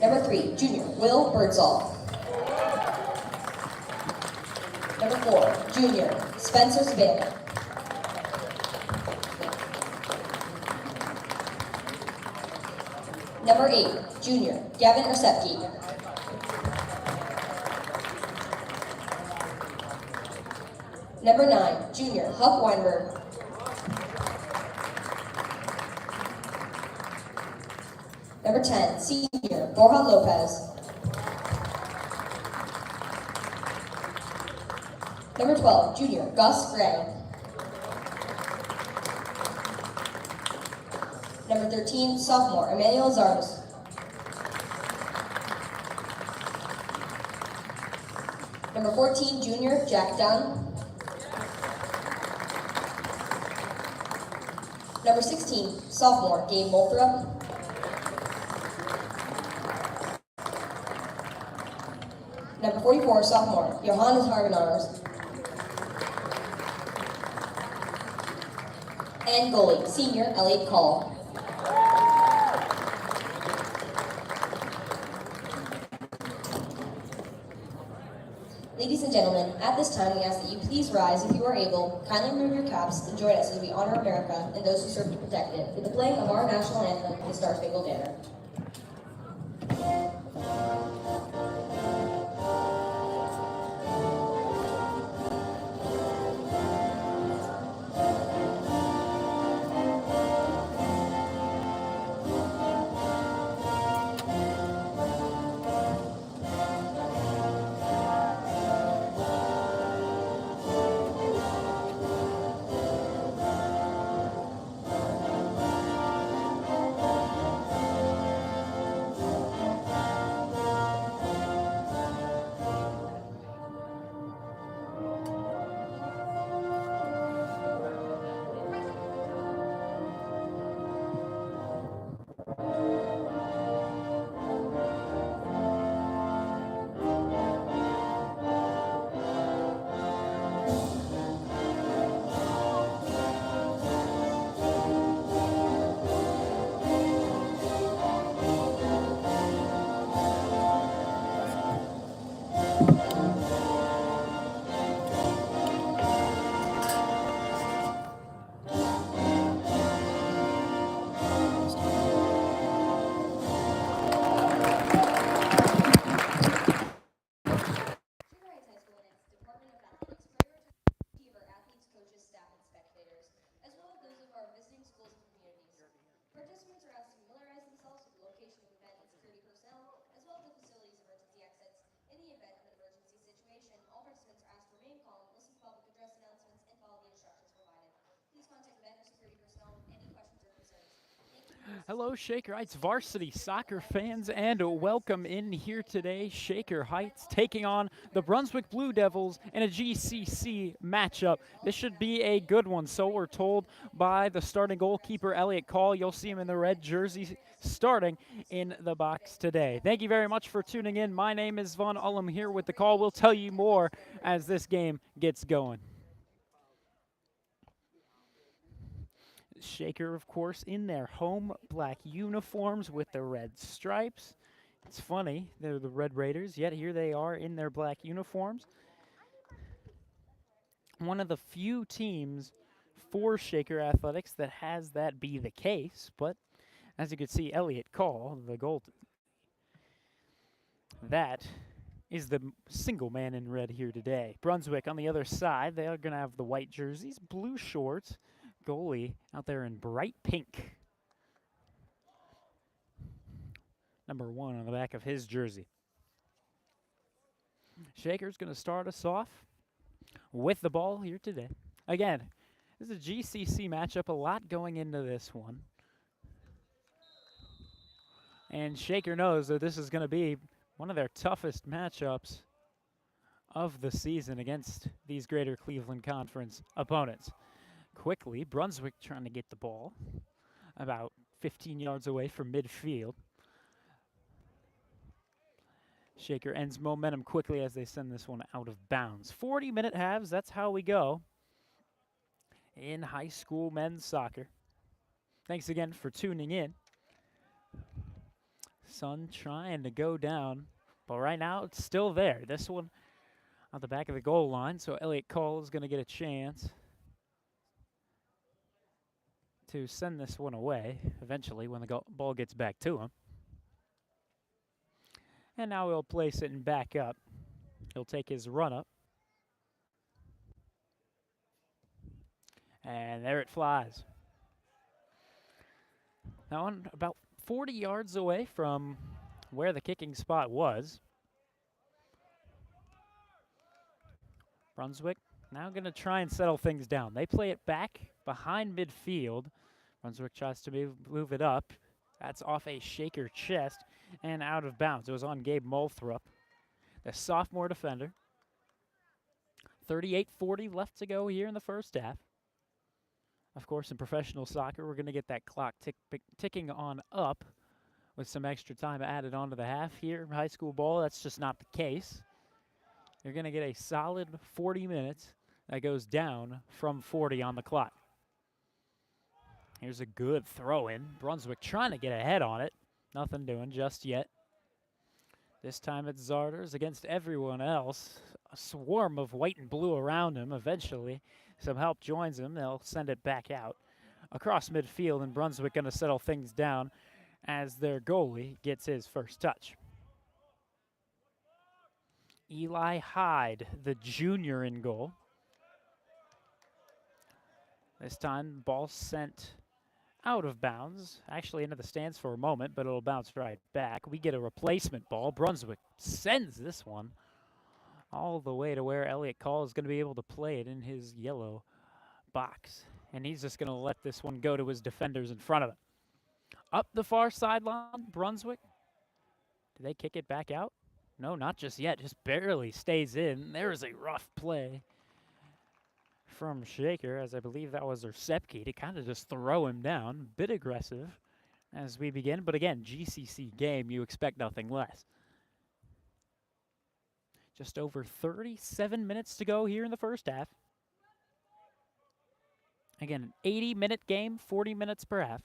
Number 3, junior, Will Birdsall. Number 4, junior, Spencer Savannah. Number 8, junior, Gavin Orsepke. Number 9, junior, Huck Weinberg. Number 10, senior, Borja Lopez. Number 12, junior, Gus Gray. Number 13, sophomore, Emmanuel Zardes. Number 14, junior, Jack Dunn. Number 16, sophomore, Gabe Molthrop. Number 44, sophomore, Johannes Hargenars. And goalie, senior, Elliot Call. Ladies and gentlemen, at this time we ask that you please rise if you are able, kindly remove your caps, and join us as we honor America and those who serve to protect it with the playing of our national anthem, the Star Spangled Banner. Participants are asked to familiarize themselves with the location of the event and security personnel, as well as the facility's emergency exits. In the event of an emergency situation, all participants are asked to remain calm, listen to public address announcements, and follow the instructions provided. Please contact the event or security personnel with any questions or concerns. Hello, Shaker Heights varsity soccer fans, and welcome in here today. Shaker Heights taking on the Brunswick Blue Devils in a GCC matchup. This should be a good one, so we're told by the starting goalkeeper, Elliot Call. You'll see him in the red jersey starting in the box today. Thank you very much for tuning in. My name is Von Ullum here with the call. We'll tell you more as this game gets going. Shaker, of course, in their home black uniforms with the red stripes. It's funny, they're the Red Raiders, yet here they are in their black uniforms. One of the few teams for Shaker Athletics that has that be the case, but as you can see, Elliot Call, the goal, that is the single man in red here today. Brunswick on the other side, they are going to have the white jerseys, blue shorts, goalie out there in bright pink. Number 1 on the back of his jersey. Shaker's going to start us off with the ball here today. Again, this is a GCC matchup, a lot going into this one. And Shaker knows that this is going to be one of their toughest matchups of the season against these Greater Cleveland Conference opponents. Quickly, Brunswick trying to get the ball about 15 yards away from midfield. Shaker ends momentum quickly as they send this one out of bounds. 40-minute halves, that's how we go in high school men's soccer. Thanks again for tuning in. Sun trying to go down, but right now it's still there. This one on the back of the goal line, so Elliot Cole is going to get a chance to send this one away eventually when the ball gets back to him. And now he'll place it and back up. He'll take his run up. And there it flies. That one about 40 yards away from where the kicking spot was. Brunswick now going to try and settle things down. They play it back behind midfield. Brunswick tries to move it up. That's off a Shaker chest and out of bounds. It was on Gabe Molthrup, the sophomore defender. 38:40 left to go here in the first half. Of course, in professional soccer, we're going to get that clock ticking on up with some extra time added on to the half. Here in high school ball, that's just not the case. You're going to get a solid 40 minutes that goes down from 40 on the clock. Here's a good throw in. Brunswick trying to get ahead on it. Nothing doing just yet. This time it's Zarders against everyone else. A swarm of white and blue around him. Eventually, some help joins him. They'll send it back out across midfield, and Brunswick going to settle things down as their goalie gets his first touch. Eli Hyde, the junior, in goal. This time, ball sent out of bounds, actually into the stands for a moment, but it'll bounce right back. We get a replacement ball. Brunswick sends this one all the way to where Elliot Call is going to be able to play it in his yellow box. And he's just going to let this one go to his defenders in front of him. Up the far sideline, Brunswick. Do they kick it back out? No, not just yet. Just barely stays in. There's a rough play from Shaker, as I believe that was their Sepke, to kind of just throw him down. Bit aggressive as we begin. But again, GCC game, you expect nothing less. Just over 37 minutes to go here in the first half. Again, an 80-minute game, 40 minutes per half.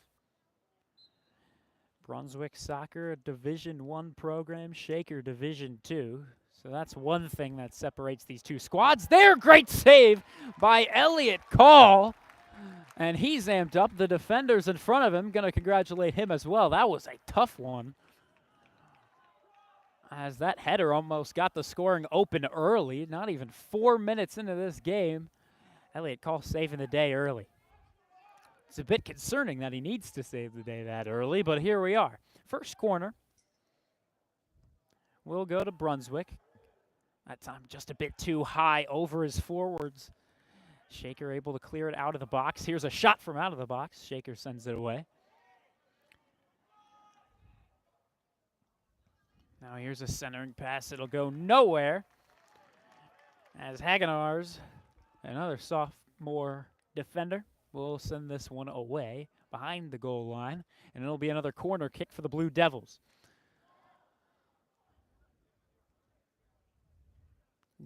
Brunswick Soccer, Division I program, Shaker Division II. So that's one thing that separates these two squads. There, great save by Elliot Call. And he's amped up. The defenders in front of him, going to congratulate him as well. That was a tough one, as that header almost got the scoring open early. Not even 4 minutes into this game, Elliot Call saving the day early. It's a bit concerning that he needs to save the day that early, but here we are. First corner will go to Brunswick. That time just a bit too high over his forwards. Shaker able to clear it out of the box. Here's a shot from out of the box. Shaker sends it away. Now here's a centering pass. It'll go nowhere, as Hagenars, another sophomore defender, will send this one away behind the goal line, and it'll be another corner kick for the Blue Devils.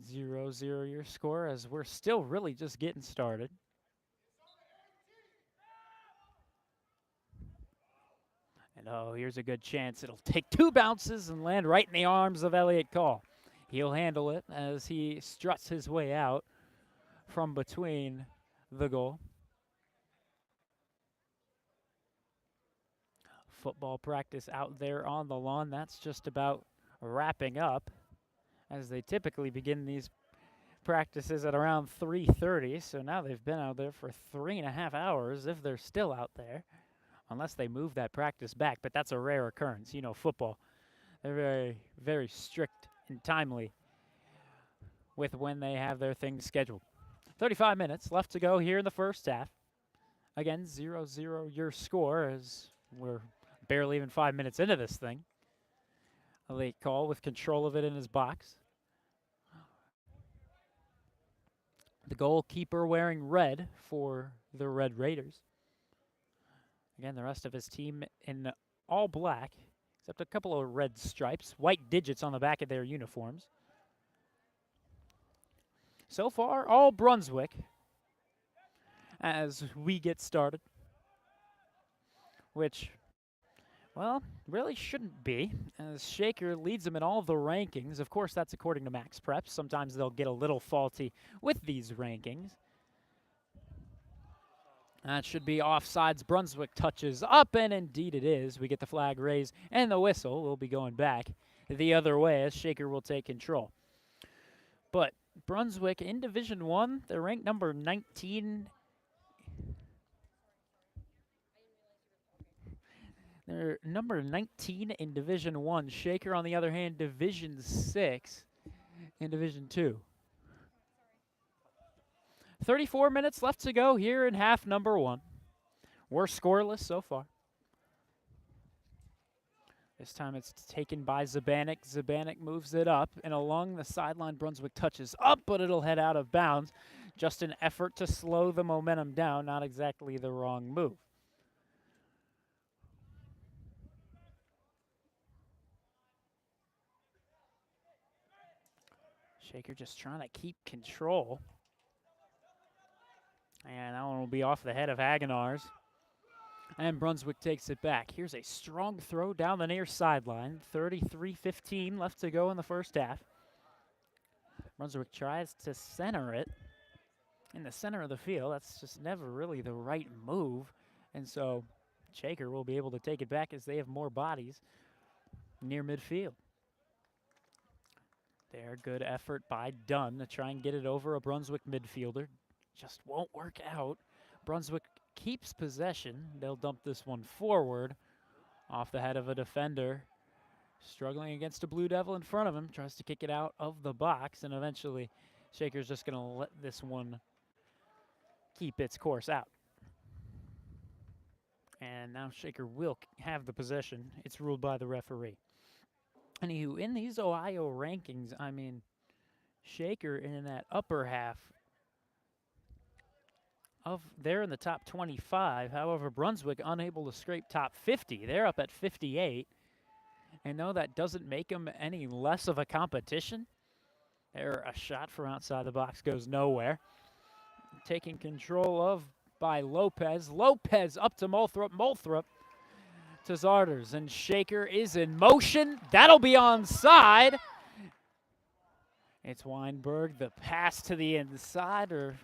0-0 your score, as we're still really just getting started. And oh, here's a good chance. It'll take two bounces and land right in the arms of Elliot Call. He'll handle it as he struts his way out from between the goal. Football practice out there on the lawn. That's just about wrapping up, as they typically begin these practices at around 3:30. So now they've been out there for 3.5 hours, if they're still out there, unless they move that practice back. But that's a rare occurrence. You know, football, they're very, very strict and timely with when they have their things scheduled. 35 minutes left to go here in the first half. Again, 0-0 your score, as we're barely even 5 minutes into this thing. A late call with control of it in his box. The goalkeeper wearing red for the Red Raiders. Again, the rest of his team in all black, except a couple of red stripes, white digits on the back of their uniforms. So far, all Brunswick as we get started, which Well, really shouldn't be, as Shaker leads them in all of the rankings. Of course, that's according to Max Preps. Sometimes they'll get a little faulty with these rankings. That should be offsides. Brunswick touches up, and indeed it is. We get the flag raised, and the whistle will be going back the other way as Shaker will take control. But Brunswick in Division 1, they're ranked number 19. They're number 19 in Division 1. Shaker, on the other hand, Division 6 in Division 2. 34 minutes left to go here in half number 1. We're scoreless so far. This time it's taken by Zabanik. Zabanik moves it up, and along the sideline, Brunswick touches up, but it'll head out of bounds. Just an effort to slow the momentum down, not exactly the wrong move. Shaker just trying to keep control. And that one will be off the head of Hagenars. And Brunswick takes it back. Here's a strong throw down the near sideline. 33-15 left to go in the first half. Brunswick tries to center it in the center of the field. That's just never really the right move. And so Shaker will be able to take it back as they have more bodies near midfield. There, good effort by Dunn to try and get it over a Brunswick midfielder. Just won't work out. Brunswick keeps possession. They'll dump this one forward off the head of a defender. Struggling against a Blue Devil in front of him. Tries to kick it out of the box, and eventually Shaker's just going to let this one keep its course out. And now Shaker will have the possession. It's ruled by the referee. Anywho, in these Ohio rankings, I mean, Shaker in that upper half they're in the top 25. However, Brunswick unable to scrape top 50. They're up at 58. And though that doesn't make them any less of a competition, a shot from outside the box goes nowhere. Taking control of by Lopez. Lopez up to Molthrop. Molthrop to Zarders. And Shaker is in motion. That'll be onside. It's Weinberg. The pass to the inside, or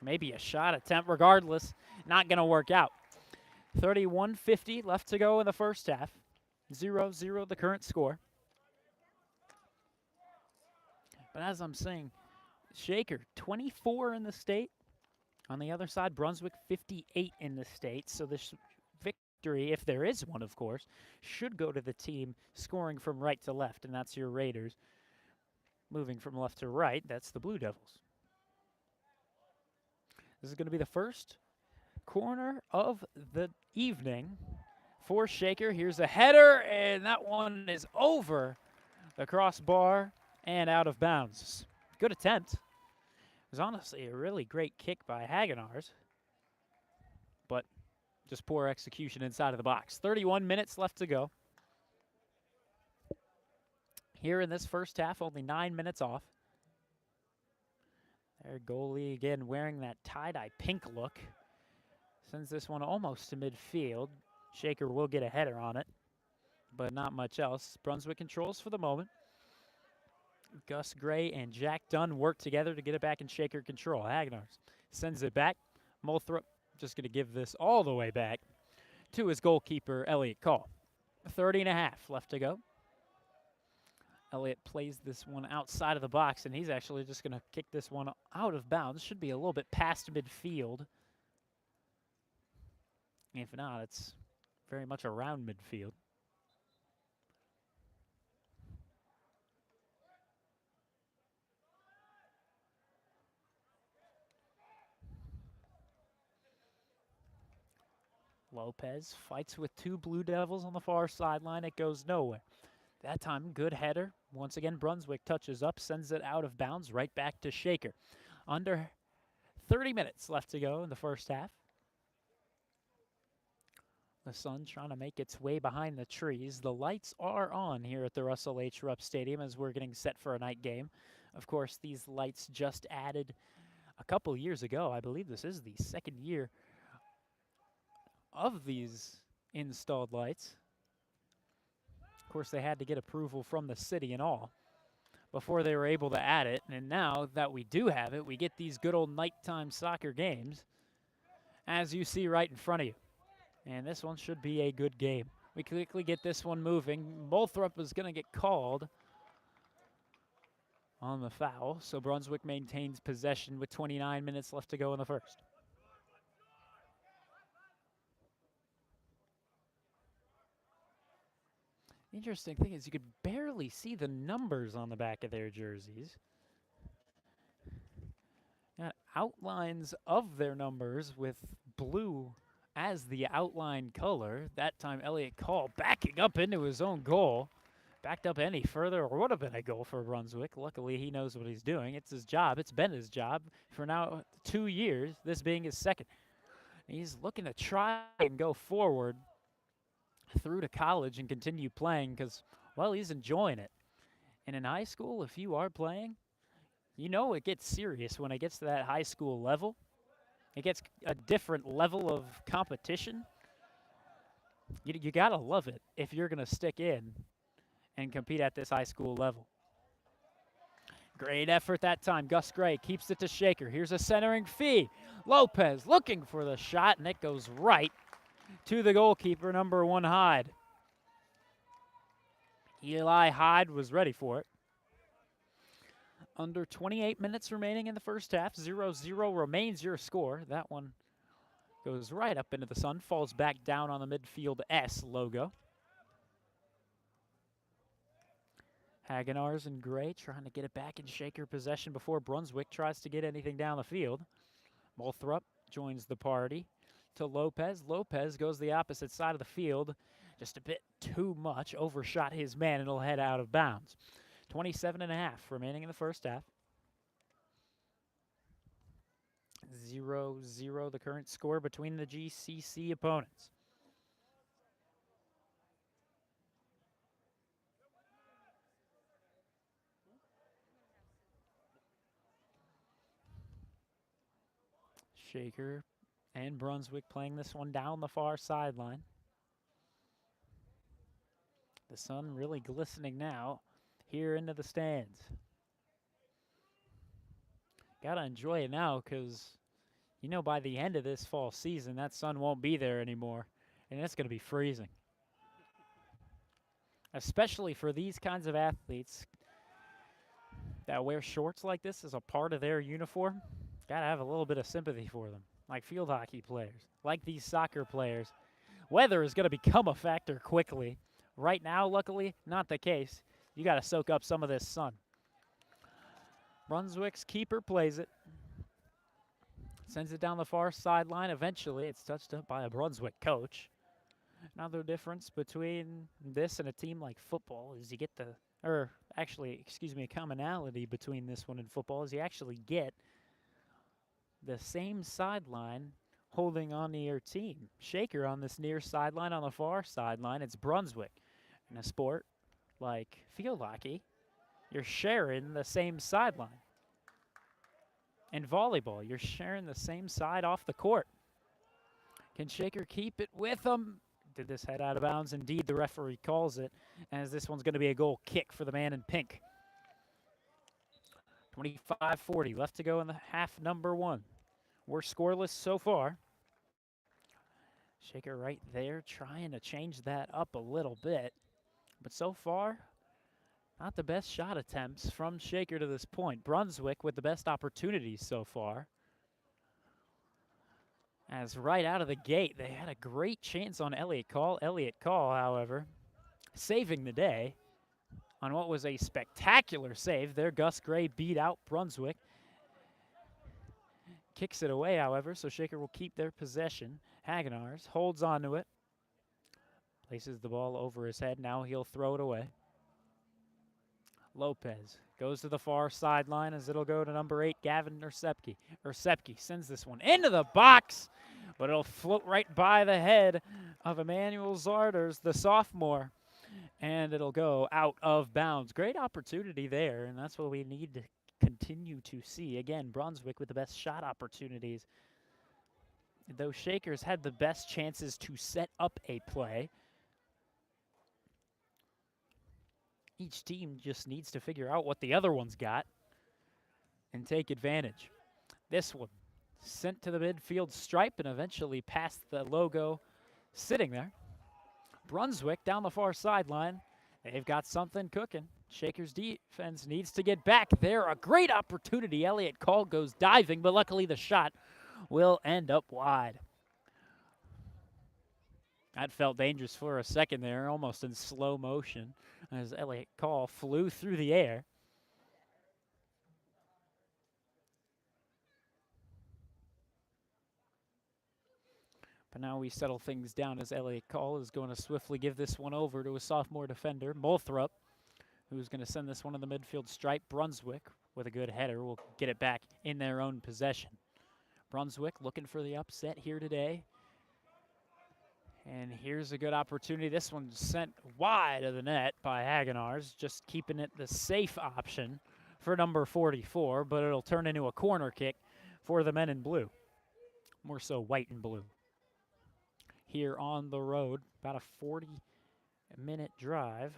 maybe a shot attempt. Regardless, not going to work out. 31-50 left to go in the first half. 0-0 the current score. But as I'm saying, Shaker 24 in the state. On the other side, Brunswick 58 in the state. So this victory, if there is one, of course, should go to the team scoring from right to left, and that's your Raiders. Moving from left to right, that's the Blue Devils. This is going to be the first corner of the evening for Shaker. Here's a header, and that one is over the crossbar and out of bounds. Good attempt. It was honestly a really great kick by Hagenars, but just poor execution inside of the box. 31 minutes left to go. Here in this first half, only 9 minutes off. Their goalie again wearing that tie-dye pink look. Sends this one almost to midfield. Shaker will get a header on it, but not much else. Brunswick controls for the moment. Gus Gray and Jack Dunn work together to get it back in Shaker control. Hagenars sends it back. Molthrop just going to give this all the way back to his goalkeeper, Elliot Call. 30.5 left to go. Elliott plays this one outside of the box, and he's actually just going to kick this one out of bounds. Should be a little bit past midfield. If not, it's very much around midfield. Lopez fights with two Blue Devils on the far sideline. It goes nowhere. That time, good header. Once again, Brunswick touches up, sends it out of bounds, right back to Shaker. Under 30 minutes left to go in the first half. The sun trying to make its way behind the trees. The lights are on here at the Russell H. Rupp Stadium as we're getting set for a night game. Of course, these lights just added a couple years ago. I believe this is the second year of these installed lights. Of course, they had to get approval from the city and all before they were able to add it. And now that we do have it, we get these good old nighttime soccer games, as you see right in front of you. And this one should be a good game. We quickly get this one moving. Bolthrop is going to get called on the foul, so Brunswick maintains possession with 29 minutes left to go in the first. Interesting thing is you could barely see the numbers on the back of their jerseys. Got outlines of their numbers with blue as the outline color. That time Elliott Call backing up into his own goal. Backed up any further or would have been a goal for Brunswick. Luckily, he knows what he's doing. It's his job. It's been his job for now 2 years, this being his second. He's looking to try and go forward through to college and continue playing because, well, he's enjoying it. And in high school, if you are playing, you know it gets serious when it gets to that high school level. It gets a different level of competition. You got to love it if you're going to stick in and compete at this high school level. Great effort that time. Gus Gray keeps it to Shaker. Here's a centering fee. Lopez looking for the shot, and it goes right to the goalkeeper, number 1, Hyde. Eli Hyde was ready for it. Under 28 minutes remaining in the first half. 0-0 remains your score. That one goes right up into the sun, falls back down on the midfield S logo. Hagenars in gray trying to get it back in Shaker possession before Brunswick tries to get anything down the field. Molthrop joins the party to Lopez. Lopez goes the opposite side of the field. Just a bit too much. Overshot his man and he'll head out of bounds. 27.5 remaining in the first half. 0-0 the current score between the GCC opponents. Shaker and Brunswick playing this one down the far sideline. The sun really glistening now here into the stands. Gotta enjoy it now because, you know, by the end of this fall season, that sun won't be there anymore, and it's going to be freezing. Especially for these kinds of athletes that wear shorts like this as a part of their uniform. Gotta have a little bit of sympathy for them, like field hockey players, like these soccer players. Weather is going to become a factor quickly. Right now, luckily, not the case. You got to soak up some of this sun. Brunswick's keeper plays it. Sends it down the far sideline. Eventually, it's touched up by a Brunswick coach. Another difference between this and a team like football is you get the, or actually, excuse me, a commonality between this one and football is you actually get the same sideline holding on to your team. Shaker on this near sideline, on the far sideline, it's Brunswick. In a sport like field hockey, you're sharing the same sideline. In volleyball, you're sharing the same side off the court. Can Shaker keep it with him? Did this head out of bounds? Indeed, the referee calls it, as this one's going to be a goal kick for the man in pink. 25-40 left to go in the half number 1. We're scoreless so far. Shaker right there trying to change that up a little bit. But so far, not the best shot attempts from Shaker to this point. Brunswick with the best opportunities so far. As right out of the gate, they had a great chance on Elliott Call. Elliott Call, however, saving the day on what was a spectacular save. There, Gus Gray beat out Brunswick. Kicks it away, however, so Shaker will keep their possession. Hagenars holds on to it. Places the ball over his head. Now he'll throw it away. Lopez goes to the far sideline as it'll go to number 8, Gavin Ursepke. Ursepke sends this one into the box, but it'll float right by the head of Emmanuel Zarders, the sophomore, and it'll go out of bounds. Great opportunity there, and that's what we need to continue to see. Again, Brunswick with the best shot opportunities. Those Shakers had the best chances to set up a play. Each team just needs to figure out what the other one's got and take advantage. This one sent to the midfield stripe and eventually past the logo sitting there. Brunswick down the far sideline. They've got something cooking. Shaker's defense needs to get back there. A great opportunity. Elliott Call goes diving, but luckily the shot will end up wide. That felt dangerous for a second there, almost in slow motion, as Elliott Call flew through the air. But now we settle things down as Elliott Call is going to swiftly give this one over to a sophomore defender, Molthrup, who's going to send this one in the midfield stripe. Brunswick, with a good header, will get it back in their own possession. Brunswick looking for the upset here today. And here's a good opportunity. This one's sent wide of the net by Hagenars, just keeping it the safe option for number 44, but it'll turn into a corner kick for the men in blue. More so white and blue. Here on the road, about a 40-minute drive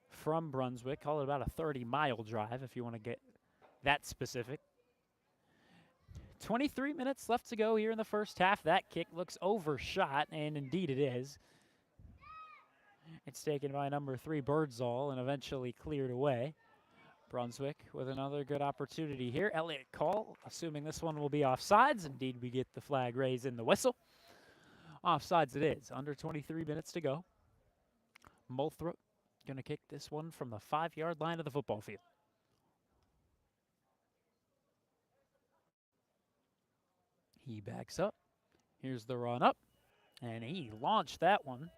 from Brunswick. Call it about a 30-mile drive if you want to get that specific. 23 minutes left to go here in the first half. That kick looks overshot, and indeed it is. It's taken by number 3, Birdsall, and eventually cleared away. Brunswick with another good opportunity here. Elliott Call, assuming this one will be offsides. Indeed, we get the flag raised in the whistle. Offsides it is. Under 23 minutes to go. Molthrup going to kick this one from the 5-yard line of the football field. He backs up. Here's the run up. And he launched that one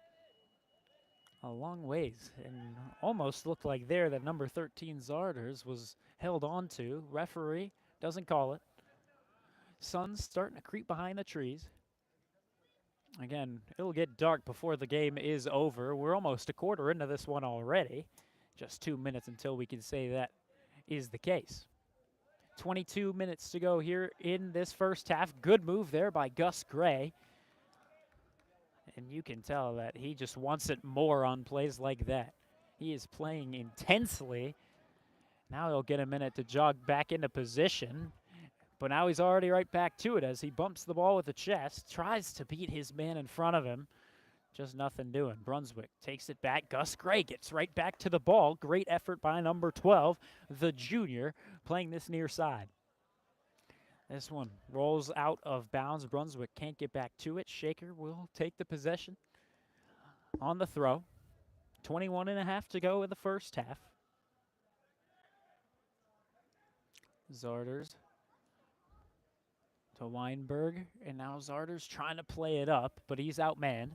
a long ways, and almost looked like there that number 13 Zarders was held on to. Referee doesn't call it. Sun's starting to creep behind the trees. Again, it'll get dark before the game is over. We're almost a quarter into this one already. Just 2 minutes until we can say that is the case. 22 minutes to go here in this first half. Good move there by Gus Gray. And you can tell that he just wants it more on plays like that. He is playing intensely. Now he'll get a minute to jog back into position. But now he's already right back to it as he bumps the ball with the chest. Tries to beat his man in front of him. Just nothing doing. Brunswick takes it back. Gus Gray gets right back to the ball. Great effort by number 12, the junior, playing this near side. This one rolls out of bounds. Brunswick can't get back to it. Shaker will take the possession on the throw. 21.5 to go in the first half. Zarders to Weinberg, and now Zarders trying to play it up, but he's outmanned.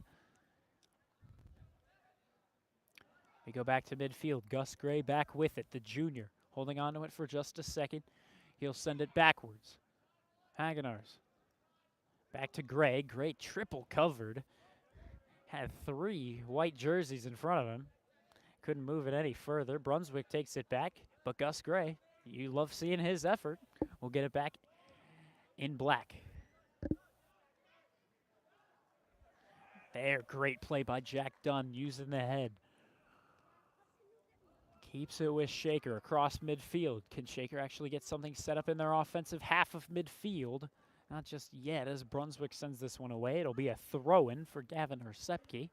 We go back to midfield. Gus Gray back with it, the junior, holding on to it for just a second. He'll send it backwards. Hagenars. Back to Gray. Gray triple covered. Had 3 white jerseys in front of him. Couldn't move it any further. Brunswick takes it back, but Gus Gray, you love seeing his effort. We'll get it back in black. There, great play by Jack Dunn using the head. Keeps it with Shaker across midfield. Can Shaker actually get something set up in their offensive half of midfield? Not just yet, as Brunswick sends this one away. It'll be a throw-in for Gavin Hersepke.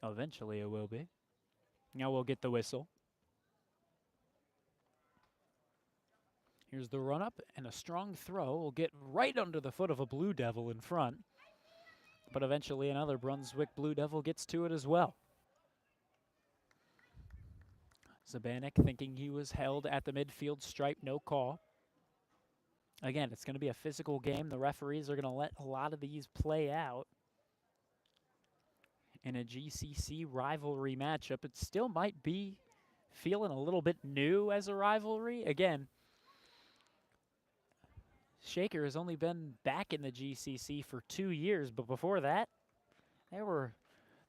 Eventually it will be. Now we'll get the whistle. Here's the run-up, and a strong throw will get right under the foot of a Blue Devil in front. But eventually another Brunswick Blue Devil gets to it as well. Zabanik thinking he was held at the midfield stripe, no call. Again, it's going to be a physical game. The referees are going to let a lot of these play out in a GCC rivalry matchup. It still might be feeling a little bit new as a rivalry. Again, Shaker has only been back in the GCC for 2 years, but before that,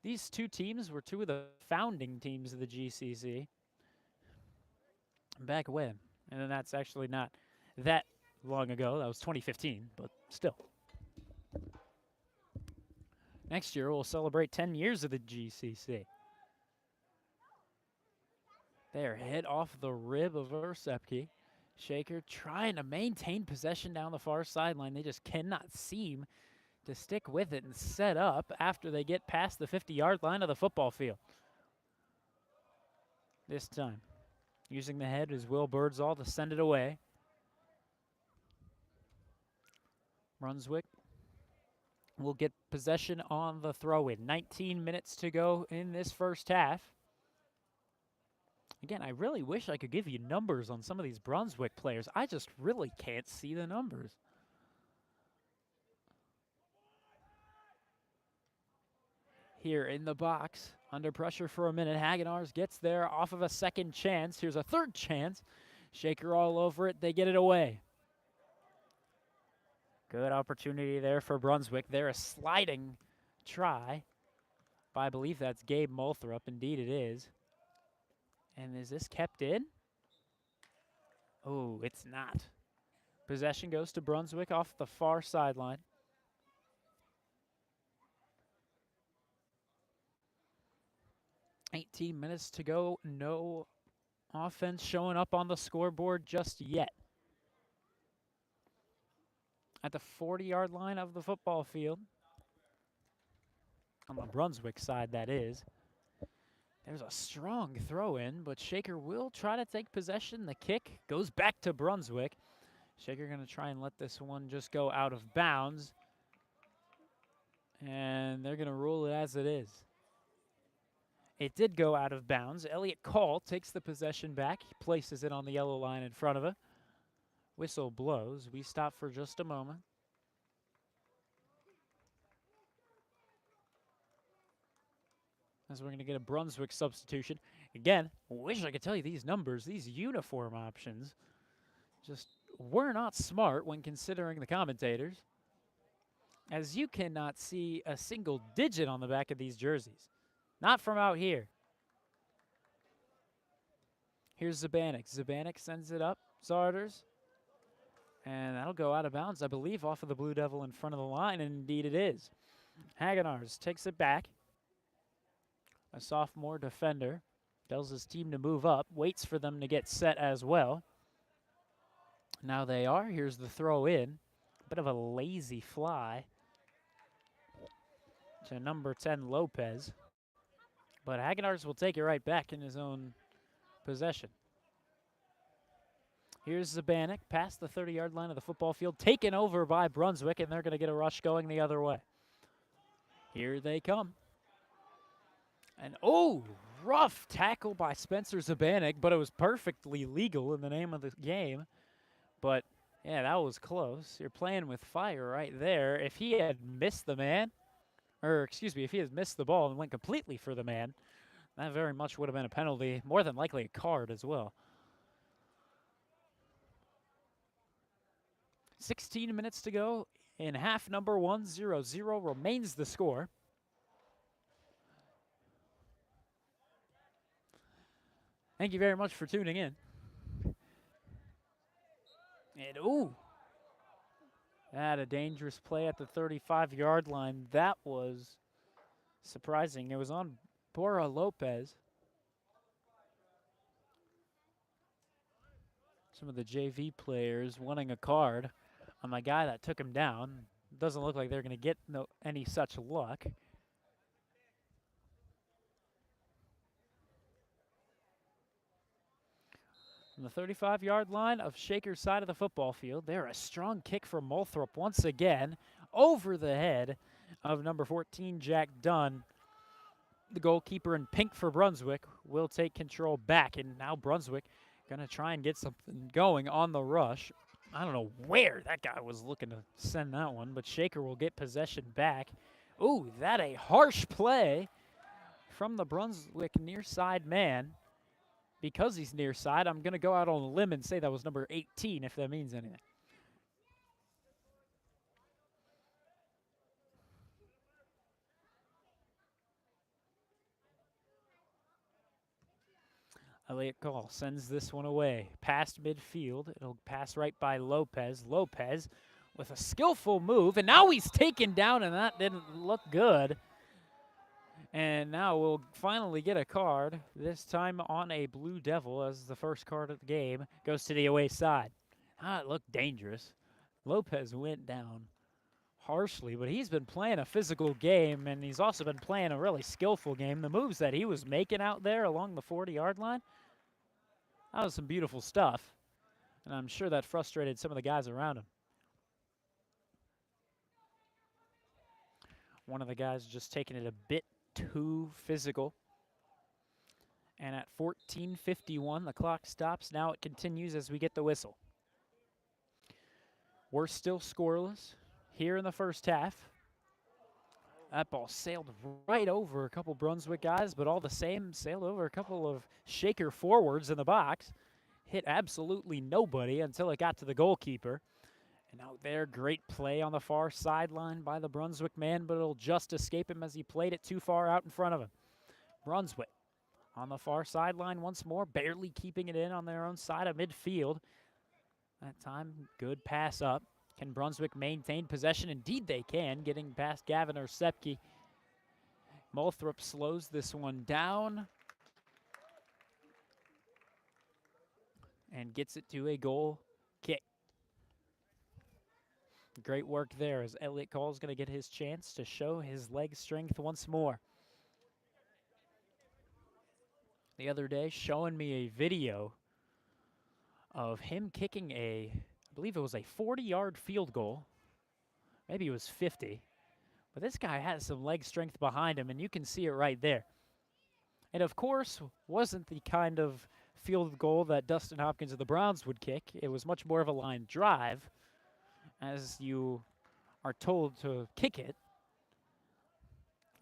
these two teams were 2 of the founding teams of the GCC back when. And then that's actually not that long ago. That was 2015, but still. Next year, we'll celebrate 10 years of the GCC. There, hit off the rib of Versity. Shaker trying to maintain possession down the far sideline. They just cannot seem to stick with it and set up after they get past the 50-yard line of the football field. This time, using the head is Will Birdsall to send it away. Brunswick will get possession on the throw-in. 19 minutes to go in this first half. Again, I really wish I could give you numbers on some of these Brunswick players. I just really can't see the numbers. Here in the box, under pressure for a minute, Hagenars gets there off of a second chance. Here's a third chance. Shaker all over it. They get it away. Good opportunity there for Brunswick. They're a sliding try by, I believe that's Gabe Moulthrop. Indeed it is. And is this kept in? Oh, it's not. Possession goes to Brunswick off the far sideline. $18 minutes to go. No offense showing up on the scoreboard just yet. At the 40-yard line of the football field. On the Brunswick side, that is. There's a strong throw in, but Shaker will try to take possession. The kick goes back to Brunswick. Shaker going to try and let this one just go out of bounds. And they're going to rule it as it is. It did go out of bounds. Elliot Call takes the possession back. He places it on the yellow line in front of it. Whistle blows. We stop for just a moment. As we're going to get a Brunswick substitution. Again, wish I could tell you these numbers, these uniform options just were not smart when considering the commentators, as you cannot see a single digit on the back of these jerseys. Not from out here. Here's Zabanik. Zabanik sends it up. Zarders. And that'll go out of bounds, I believe, off of the Blue Devil in front of the line, and indeed it is. Hagenars takes it back. A sophomore defender tells his team to move up, waits for them to get set as well. Now they are. Here's the throw in. Bit of a lazy fly to number 10, Lopez. But Hagenars will take it right back in his own possession. Here's Zabanik past the 30-yard line of the football field, taken over by Brunswick, and they're going to get a rush going the other way. Here they come. And, oh, rough tackle by Spencer Zabanik, but it was perfectly legal in the name of the game. But, yeah, that was close. You're playing with fire right there. If he had missed the man, or excuse me, if he had missed the ball and went completely for the man, that very much would have been a penalty, more than likely a card as well. 16 minutes to go in half number 1, 0-0 remains the score. Thank you very much for tuning in. And, ooh, that a dangerous play at the 35-yard line. That was surprising. It was on Bora Lopez. Some of the JV players wanting a card on the guy that took him down. Doesn't look like they're going to get any such luck. On the 35-yard line of Shaker's side of the football field, there a strong kick from Moulthrop once again over the head of number 14, Jack Dunn. The goalkeeper in pink for Brunswick will take control back, and now Brunswick going to try and get something going on the rush. I don't know where that guy was looking to send that one, but Shaker will get possession back. Ooh, that a harsh play from the Brunswick near side man. Because he's near side, I'm going to go out on a limb and say that was number 18, if that means anything. Elliott Call sends this one away. Past midfield. It'll pass right by Lopez. Lopez with a skillful move, and now he's taken down, and that didn't look good. And now we'll finally get a card, this time on a Blue Devil, as the first card of the game goes to the away side. It looked dangerous. Lopez went down harshly, but he's been playing a physical game, and he's also been playing a really skillful game. The moves that he was making out there along the 40-yard line, that was some beautiful stuff, and I'm sure that frustrated some of the guys around him. One of the guys just taking it a bit too physical. And at 14:51, the clock stops. Now it continues as we get the whistle. We're still scoreless here in the first half. That ball sailed right over a couple Brunswick guys, but all the same, sailed over a couple of Shaker forwards in the box. Hit absolutely nobody until it got to the goalkeeper. And out there, great play on the far sideline by the Brunswick man, but it'll just escape him as he played it too far out in front of him. Brunswick on the far sideline once more, barely keeping it in on their own side of midfield. That time, good pass up. Can Brunswick maintain possession? Indeed they can, getting past Gavin or Sepke. Multhrop slows this one down and gets it to a goal kick. Great work there as Elliott Call's going to get his chance to show his leg strength once more. The other day, showing me a video of him kicking I believe it was a 40-yard field goal. Maybe it was 50. But this guy has some leg strength behind him, and you can see it right there. It, of course, wasn't the kind of field goal that Dustin Hopkins of the Browns would kick. It was much more of a line drive, as you are told to kick it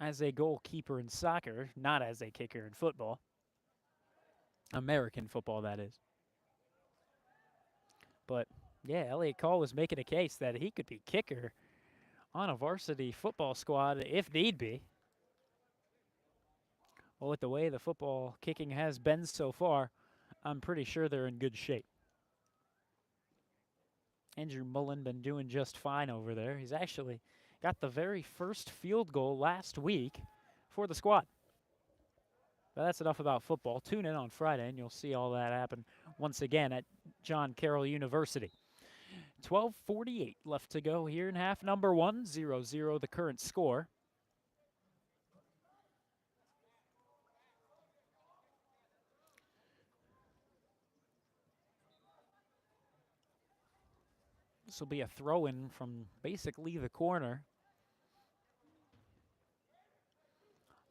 as a goalkeeper in soccer, not as a kicker in football. American football, that is. But, yeah, Elliott Call was making a case that he could be kicker on a varsity football squad if need be. Well, with the way the football kicking has been so far, I'm pretty sure they're in good shape. Andrew Mullen been doing just fine over there. He's actually got the very first field goal last week for the squad. But that's enough about football. Tune in on Friday, and you'll see all that happen once again at John Carroll University. 12:48 left to go here in half number one. 0-0 the current score. This will be a throw-in from basically the corner.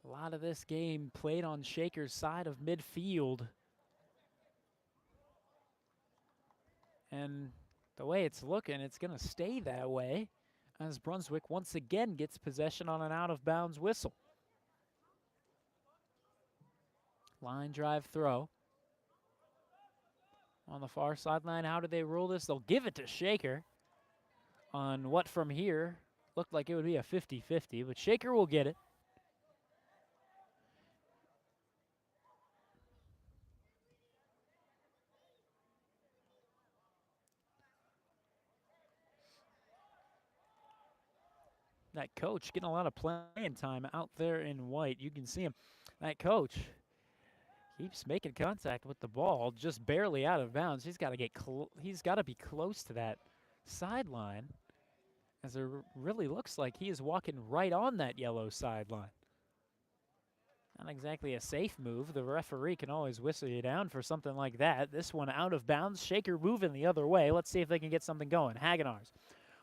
A lot of this game played on Shaker's side of midfield. And the way it's looking, it's going to stay that way as Brunswick once again gets possession on an out-of-bounds whistle. Line drive throw. On the far sideline, how do they rule this? They'll give it to Shaker on what from here looked like it would be a 50-50, but Shaker will get it. That coach getting a lot of playing time out there in white. You can see him. That coach keeps making contact with the ball, just barely out of bounds. He's got to get he's got to be close to that sideline, as it really looks like he is walking right on that yellow sideline. Not exactly a safe move. The referee can always whistle you down for something like that. This one out of bounds. Shaker moving the other way. Let's see if they can get something going. Hagenars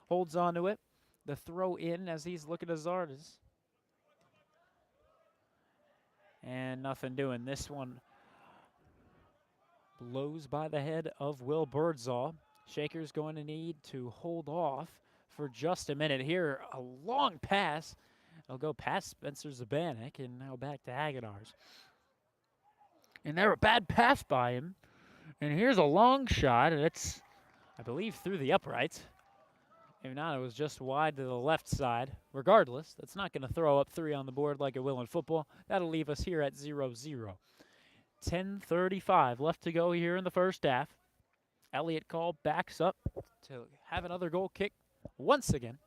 holds on to it. The throw in as he's looking at Zardes. And nothing doing. This one blows by the head of Will Birdsall. Shaker's going to need to hold off for just a minute here. A long pass. It'll go past Spencer Zabanik and now back to Hagenars. And there, a bad pass by him. And here's a long shot, and it's, I believe, through the uprights. If not, it was just wide to the left side. Regardless, that's not going to throw up 3 on the board like it will in football. That'll leave us here at 0-0. 10:35 left to go here in the first half. Elliott Call backs up to have another goal kick once again.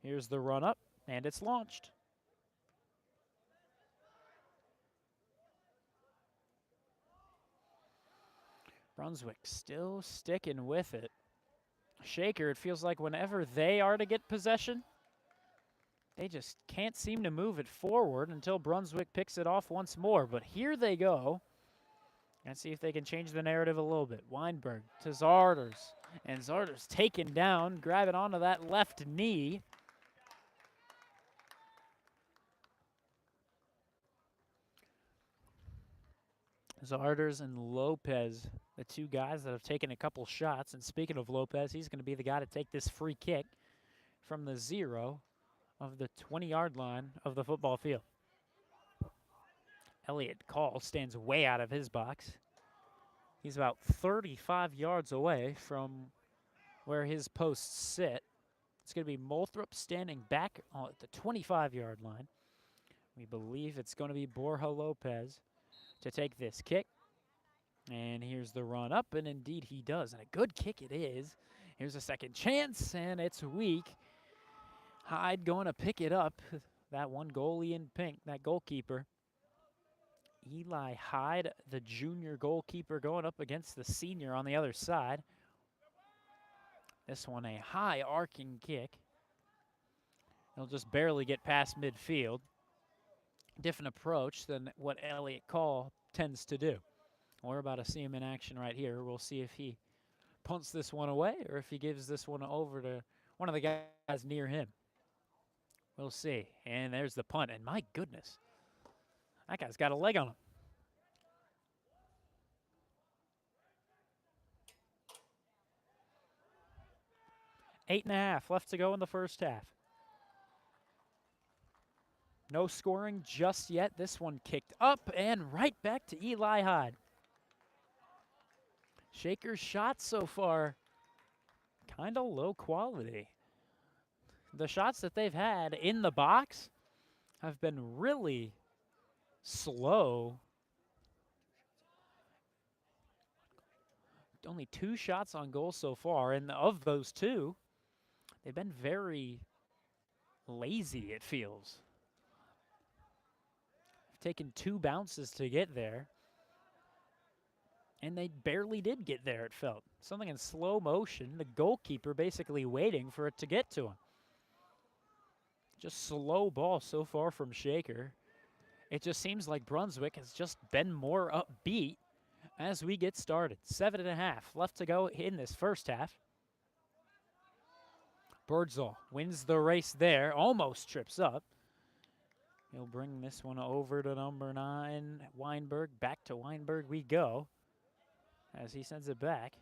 Here's the run up, and it's launched. Brunswick still sticking with it. Shaker, it feels like whenever they are to get possession, they just can't seem to move it forward until Brunswick picks it off once more. But here they go. Let's see if they can change the narrative a little bit. Weinberg to Zarders. And Zarders taken down, grabbing onto that left knee. Zarders and Lopez, the two guys that have taken a couple shots. And speaking of Lopez, he's going to be the guy to take this free kick from the 0 of the 20-yard line of the football field. Elliott Call stands way out of his box. He's about 35 yards away from where his posts sit. It's going to be Moulthrop standing back at the 25-yard line. We believe it's going to be Borja Lopez to take this kick. And here's the run up, and indeed he does. And a good kick it is. Here's a second chance, and it's weak. Hyde going to pick it up. That one goalie in pink, that goalkeeper. Eli Hyde, the junior goalkeeper, going up against the senior on the other side. This one a high arcing kick. He'll just barely get past midfield. Different approach than what Elliott Call tends to do. We're about to see him in action right here. We'll see if he punts this one away or if he gives this one over to one of the guys near him. We'll see. And there's the punt. And my goodness, that guy's got a leg on him. Eight and a half left to go in the first half. No scoring just yet. This one kicked up and right back to Eli Hyde. Shaker's shots so far kind of low quality. The shots that they've had in the box have been really slow. Only 2 shots on goal so far, and of those 2, they've been very lazy, it feels. Taken 2 bounces to get there, and they barely did get there, it felt. Something in slow motion, the goalkeeper basically waiting for it to get to him. Just slow ball so far from Shaker. It just seems like Brunswick has just been more upbeat as we get started. 7.5 left to go in this first half. Birdsall wins the race there, almost trips up. He'll bring this one over to number 9, Weinberg. Back to Weinberg we go as he sends it back.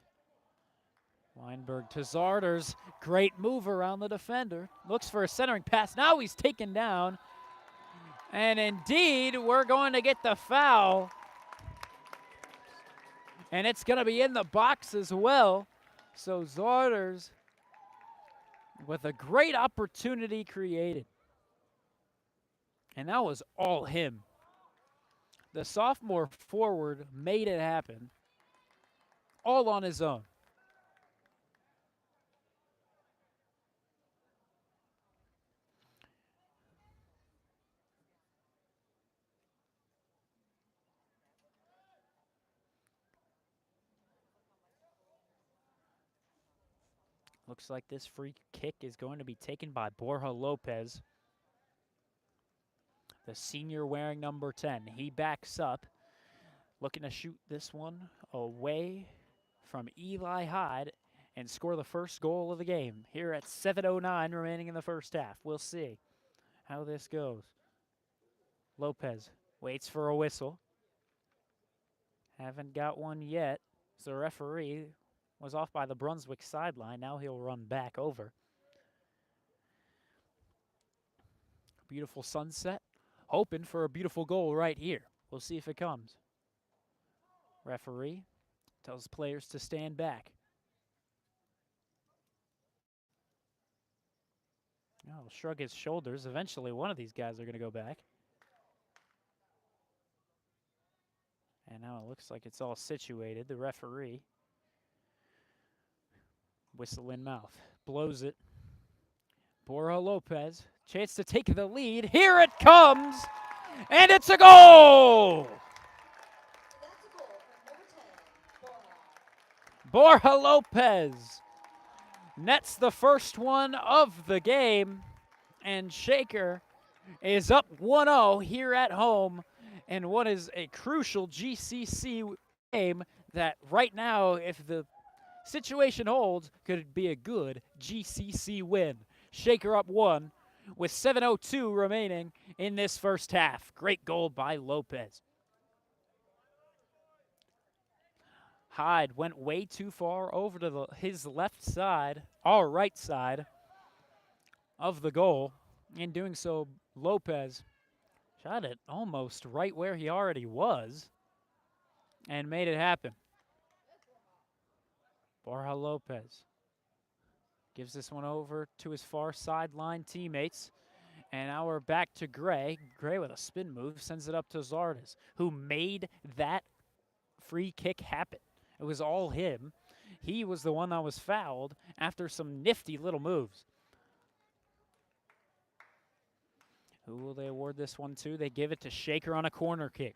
Weinberg to Zarders. Great move around the defender. Looks for a centering pass. Now he's taken down. And indeed, we're going to get the foul. And it's going to be in the box as well. So Zarders with a great opportunity created. And that was all him. The sophomore forward made it happen. All on his own. Looks like this free kick is going to be taken by Borja Lopez. The senior wearing number 10. He backs up, looking to shoot this one away from Eli Hyde and score the first goal of the game here at 7:09 remaining in the first half. We'll see how this goes. Lopez waits for a whistle. Haven't got one yet. So the referee was off by the Brunswick sideline. Now he'll run back over. Beautiful sunset. Hoping for a beautiful goal right here. We'll see if it comes. Referee tells players to stand back. He'll shrug his shoulders. Eventually, one of these guys are going to go back. And now it looks like it's all situated. The referee, whistle in mouth, blows it. Borja Lopez, chance to take the lead. Here it comes, and it's a goal! That's a goal from number 10, Borja. Borja Lopez nets the first one of the game, and Shaker is up 1-0 here at home in what is a crucial GCC game that right now, if the situation holds, could be a good GCC win. Shaker up 1 with 7:02 remaining in this first half. Great goal by Lopez. Hyde went way too far over to his left side, our right side of the goal. In doing so, Lopez shot it almost right where he already was and made it happen. Borja Lopez gives this one over to his far sideline teammates. And now we're back to Gray. Gray with a spin move sends it up to Zardes, who made that free kick happen. It was all him. He was the one that was fouled after some nifty little moves. Who will they award this one to? They give it to Shaker on a corner kick.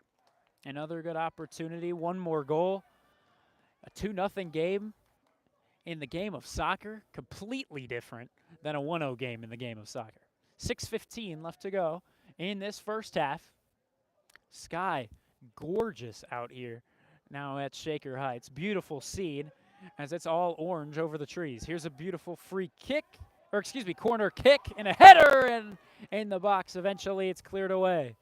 Another good opportunity. One more goal. A 2-0 game in the game of soccer. Completely different than a 1-0 game in the game of soccer. 6:15 left to go in this first half. Sky, gorgeous out here now at Shaker Heights. Beautiful scene as it's all orange over the trees. Here's a beautiful free kick, or excuse me, corner kick and a header, and in the box. Eventually it's cleared away.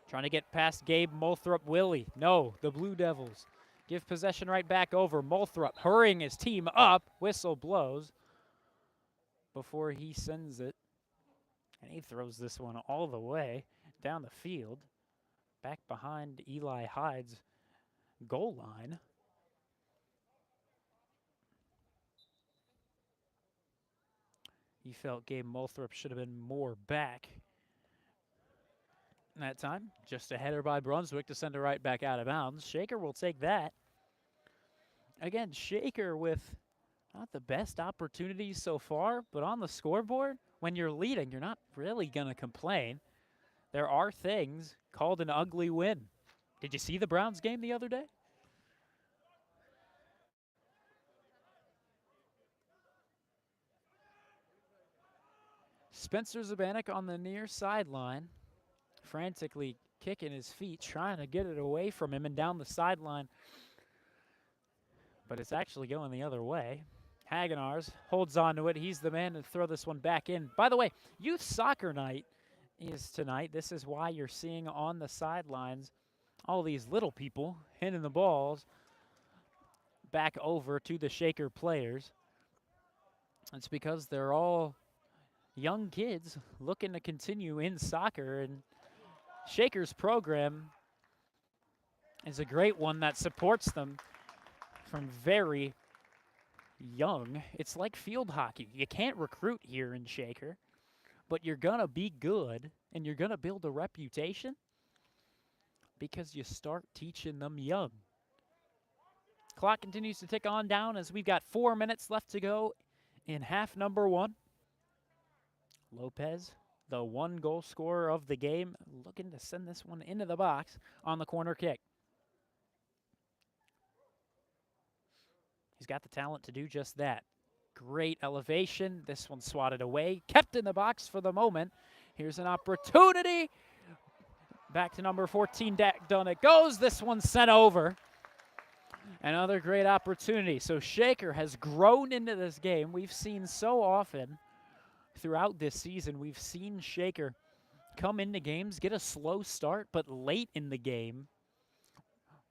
Trying to get past Gabe Molthrop Willie. No, the Blue Devils give possession right back over. Molthrop hurrying his team up. Whistle blows before he sends it. And he throws this one all the way down the field, back behind Eli Hyde's goal line. He felt Gabe Molthrop should have been more back that time. Just a header by Brunswick to send it right back out of bounds. Shaker will take that. Again, Shaker with not the best opportunities so far, but on the scoreboard, when you're leading, you're not really going to complain. There are things called an ugly win. Did you see the Browns game the other day? Spencer Zabanik on the near sideline, frantically kicking his feet, trying to get it away from him and down the sideline. But it's actually going the other way. Hagenars holds on to it. He's the man to throw this one back in. By the way, youth soccer night is tonight. This is why you're seeing on the sidelines all these little people hitting the balls back over to the Shaker players. It's because they're all young kids looking to continue in soccer, and Shaker's program is a great one that supports them from very young. It's like field hockey. You can't recruit here in Shaker, but you're going to be good and you're going to build a reputation because you start teaching them young. Clock continues to tick on down as we've got 4 minutes left to go in half number 1. Lopez, the 1-goal scorer of the game, looking to send this one into the box on the corner kick. He's got the talent to do just that. Great elevation. This one swatted away. Kept in the box for the moment. Here's an opportunity. Back to number 14, done it goes. This one sent over. Another great opportunity. So Shaker has grown into this game. We've seen so often throughout this season, we've seen Shaker come into games, get a slow start, but late in the game,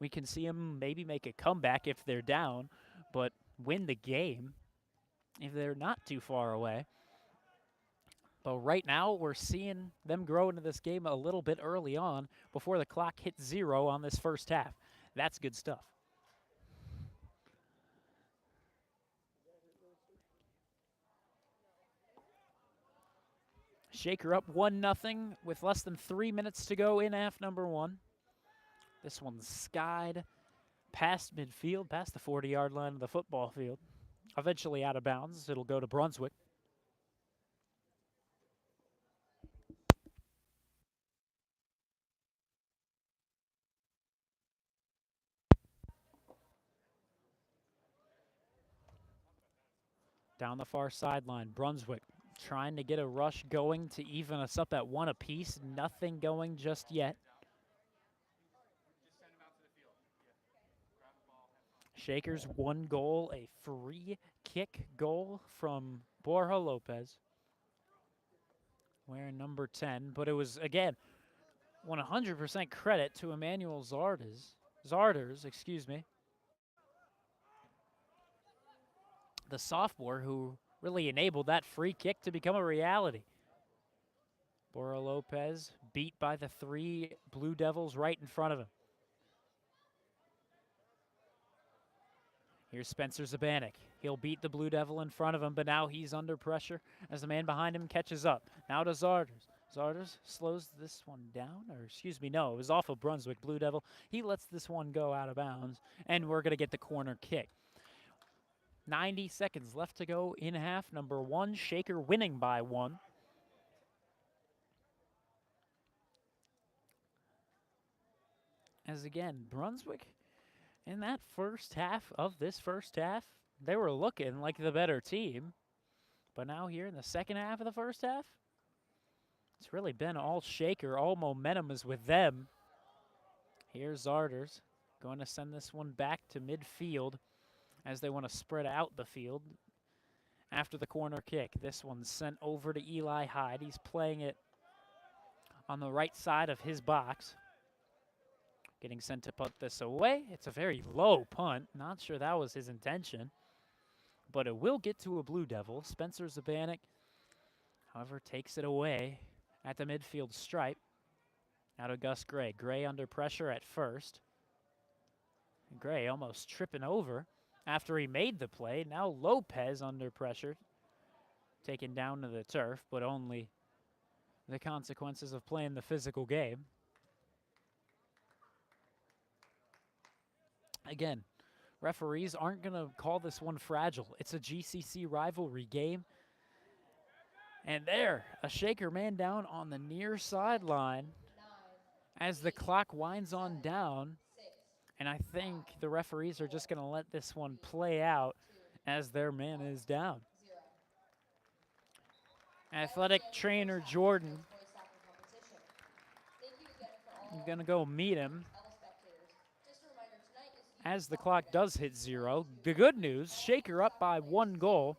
we can see them maybe make a comeback if they're down, but win the game if they're not too far away. But right now, we're seeing them grow into this game a little bit early on before the clock hits 0 on this first half. That's good stuff. Shaker up 1-0 with less than 3 minutes to go in half number 1. This one's skied past midfield, past the 40-yard line of the football field. Eventually out of bounds. It'll go to Brunswick. Down the far sideline, Brunswick trying to get a rush going to even us up at 1 apiece. Nothing going just yet. Shakers 1 goal, a free kick goal from Borja Lopez, wearing number 10. But it was, again, 100% credit to Emmanuel Zarders, excuse me. The sophomore who really enabled that free kick to become a reality. Borja Lopez beat by the 3 Blue Devils right in front of him. Here's Spencer Zabanik. He'll beat the Blue Devil in front of him, but now he's under pressure as the man behind him catches up. Now to Zarders. Zarders slows this one down, or excuse me, no, it was off of Brunswick Blue Devil. He lets this one go out of bounds, and we're going to get the corner kick. 90 seconds left to go in half number 1. Shaker winning by 1. As again, Brunswick in that first half of this first half, they were looking like the better team. But now here in the second half of the first half, it's really been all Shaker. All momentum is with them. Here's Zarders going to send this one back to midfield as they want to spread out the field after the corner kick. This one's sent over to Eli Hyde. He's playing it on the right side of his box. Getting sent to punt this away. It's a very low punt. Not sure that was his intention. But it will get to a Blue Devil. Spencer Zabanik, however, takes it away at the midfield stripe. Now to Gus Gray. Gray under pressure at first. Gray almost tripping over after he made the play. Now Lopez under pressure. Taken down to the turf, but only the consequences of playing the physical game. Again, referees aren't going to call this one fragile. It's a GCC rivalry game. And there, a Shaker man down on the near sideline as the clock winds on down. And I think the referees are just going to let this one play out as their man is down. Athletic trainer Jordan is going to go meet him as the clock does hit 0. The good news, Shaker up by 1 goal.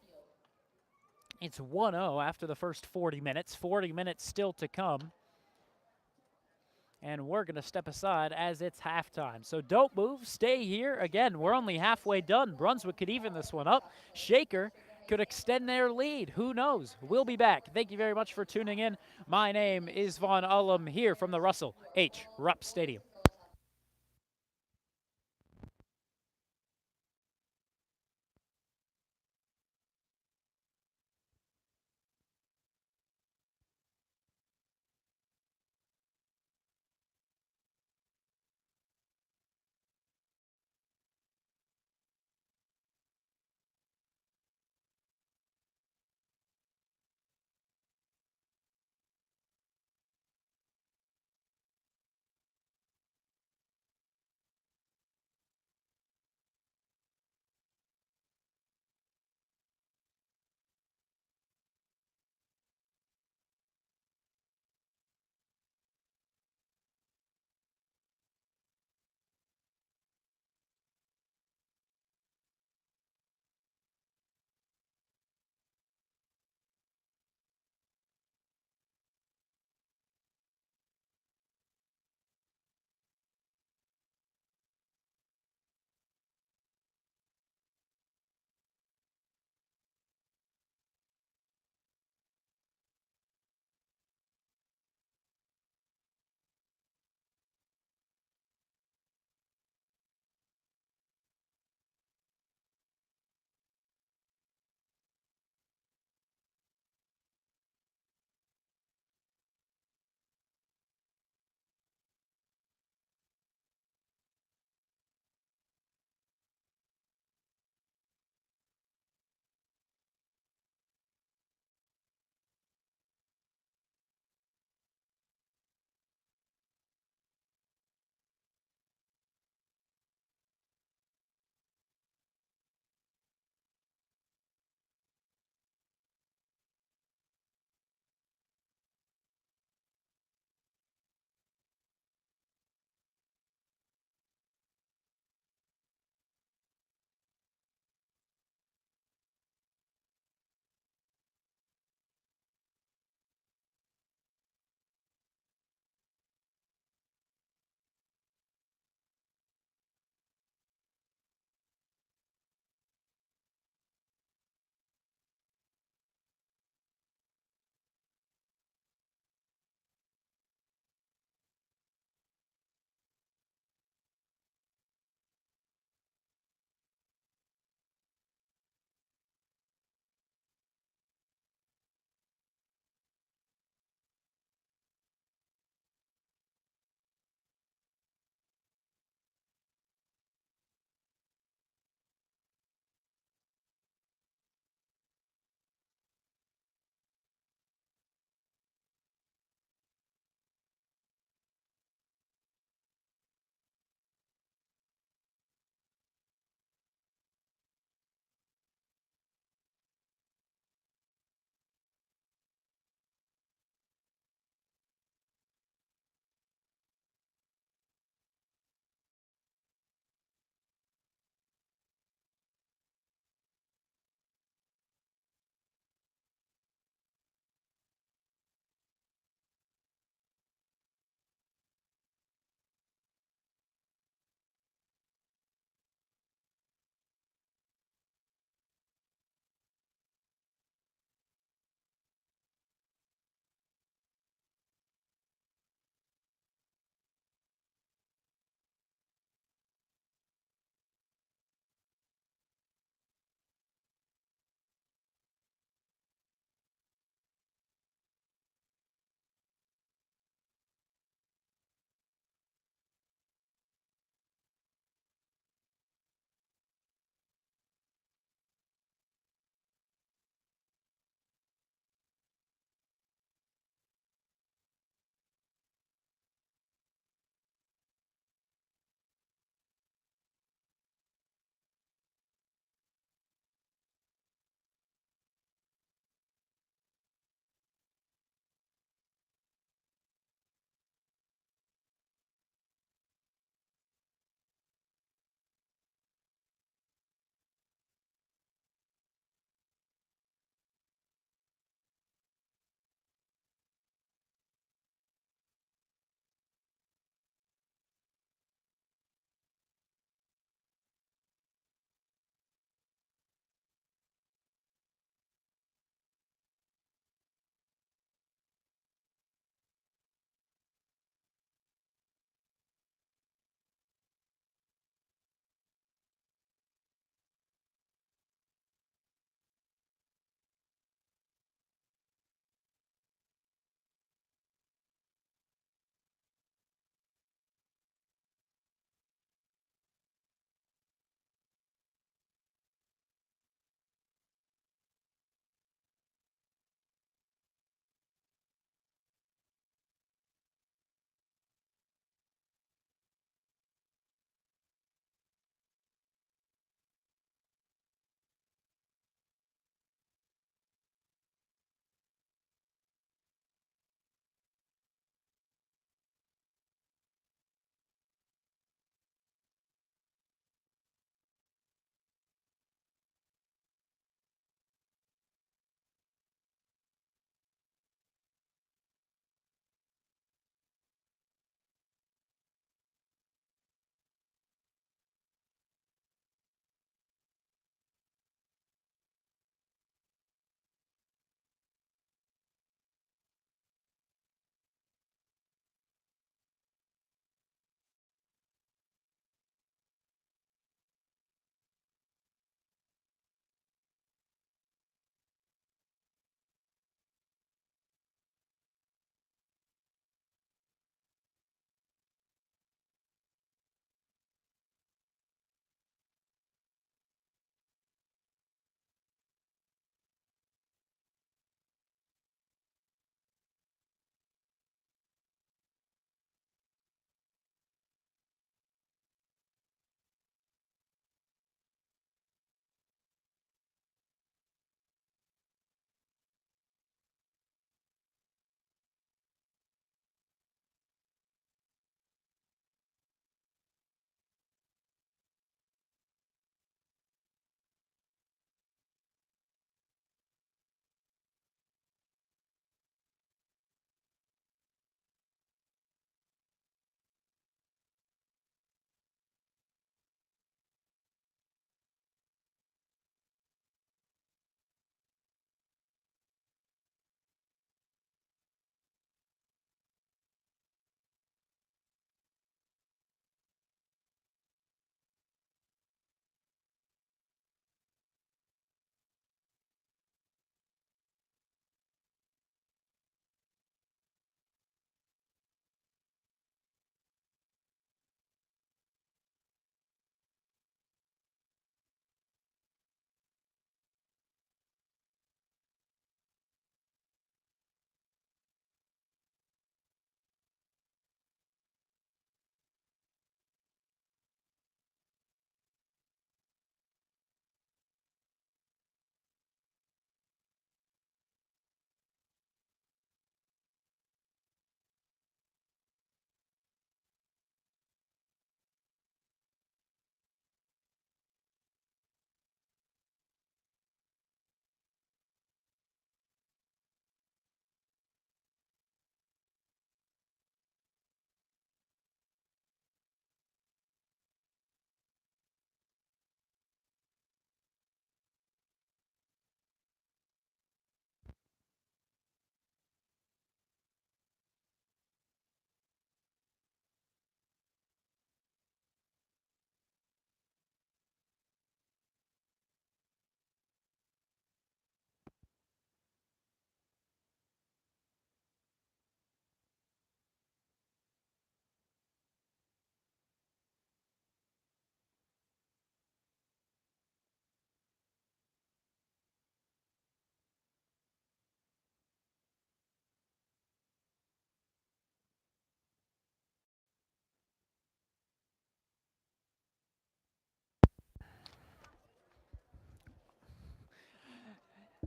It's 1-0 after the first 40 minutes. 40 minutes still to come. And we're going to step aside as it's halftime. So don't move. Stay here. Again, we're only halfway done. Brunswick could even this one up. Shaker could extend their lead. Who knows? We'll be back. Thank you very much for tuning in. My name is Vaughn Ullum here from the Russell H. Rupp Stadium.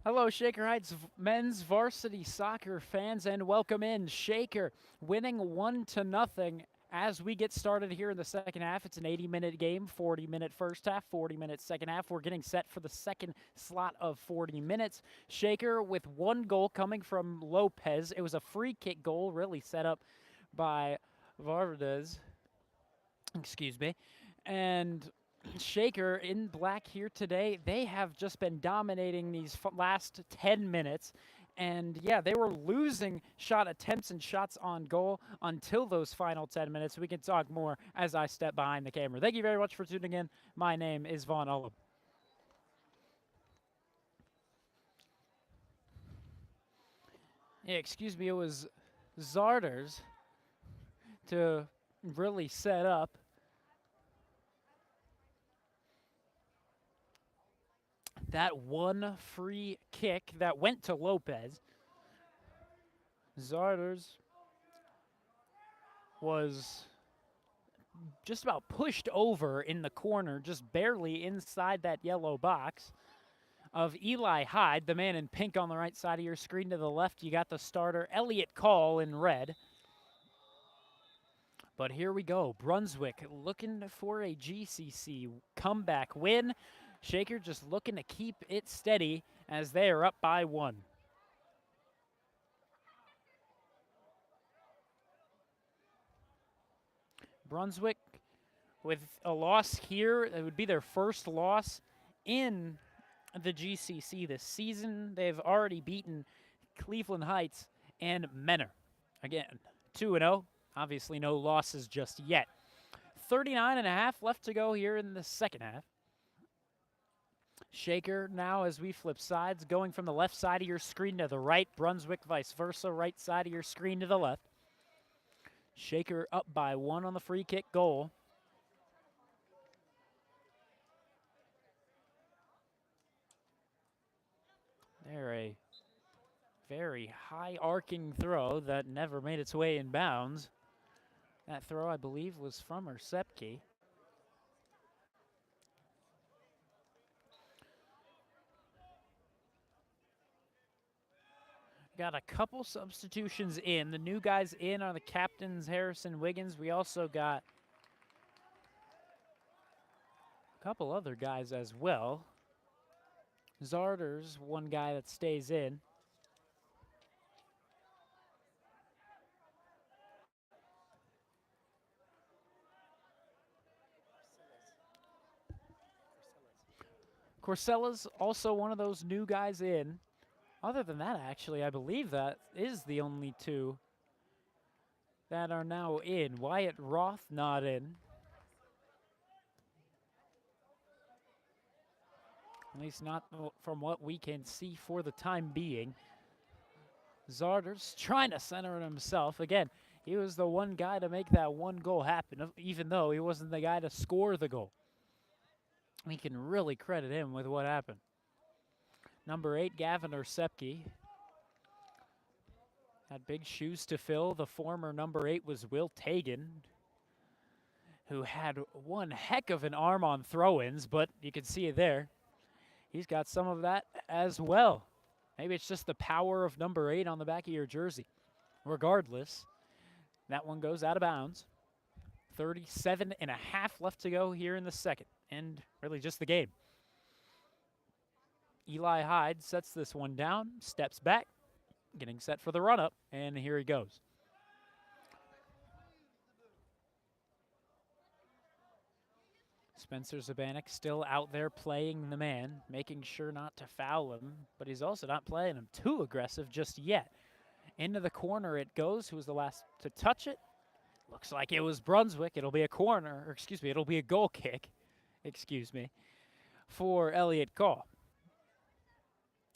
Hello, Shaker Heights men's varsity soccer fans, and welcome in. Shaker winning 1-0 as we get started here in the second half. It's an 80-minute game, 40-minute first half, 40-minute second half. We're getting set for the second slot of 40 minutes. Shaker with one goal coming from Lopez. It was a free kick goal, really set up by Vardes. Excuse me. And Shaker in black here today, they have just been dominating these last 10 minutes. And yeah, they were losing shot attempts and shots on goal until those final 10 minutes. We can talk more as I step behind the camera. Thank you very much for tuning in. My name is Vaughn Ullum. Yeah, excuse me, it was Zarders to really set up. That one free kick that went to Lopez. Zarders was just about pushed over in the corner, just barely inside that yellow box of Eli Hyde, the man in pink on the right side of your screen. To the left, you got the starter, Elliot Call, in red. But here we go. Brunswick looking for a GCC comeback win. Shaker just looking to keep it steady as they are up by 1. Brunswick with a loss here. It would be their first loss in the GCC this season. They've already beaten Cleveland Heights and Menor. Again, 2-0. Obviously no losses just yet. 39.5 left to go here in the second half. Shaker now as we flip sides, going from the left side of your screen to the right. Brunswick vice versa, right side of your screen to the left. Shaker up by 1 on the free kick goal. There, a very high arcing throw that never made its way in bounds. That throw, I believe, was from Ersepke. Got a couple substitutions in. The new guys in are the captains, Harrison Wiggins. We also got a couple other guys as well. Zarders, one guy that stays in. Corsella's also one of those new guys in. Other than that, actually, I believe that is the only two that are now in. Wyatt Roth not in. At least not from what we can see for the time being. Zarders trying to center it himself. Again, he was the one guy to make that one goal happen, even though he wasn't the guy to score the goal. We can really credit him with what happened. Number 8, Gavin Ersepke. Had big shoes to fill. The former number 8 was Will Tagan, who had one heck of an arm on throw-ins, but you can see it there. He's got some of that as well. Maybe it's just the power of number 8 on the back of your jersey. Regardless, that one goes out of bounds. 37.5 left to go here in the second, and really just the game. Eli Hyde sets this one down, steps back, getting set for the run-up, and here he goes. Spencer Zabanik still out there playing the man, making sure not to foul him, but he's also not playing him too aggressive just yet. Into the corner it goes. Who was the last to touch it? Looks like it was Brunswick. It'll be a corner, or excuse me, it'll be a goal kick, excuse me, for Elliot Call.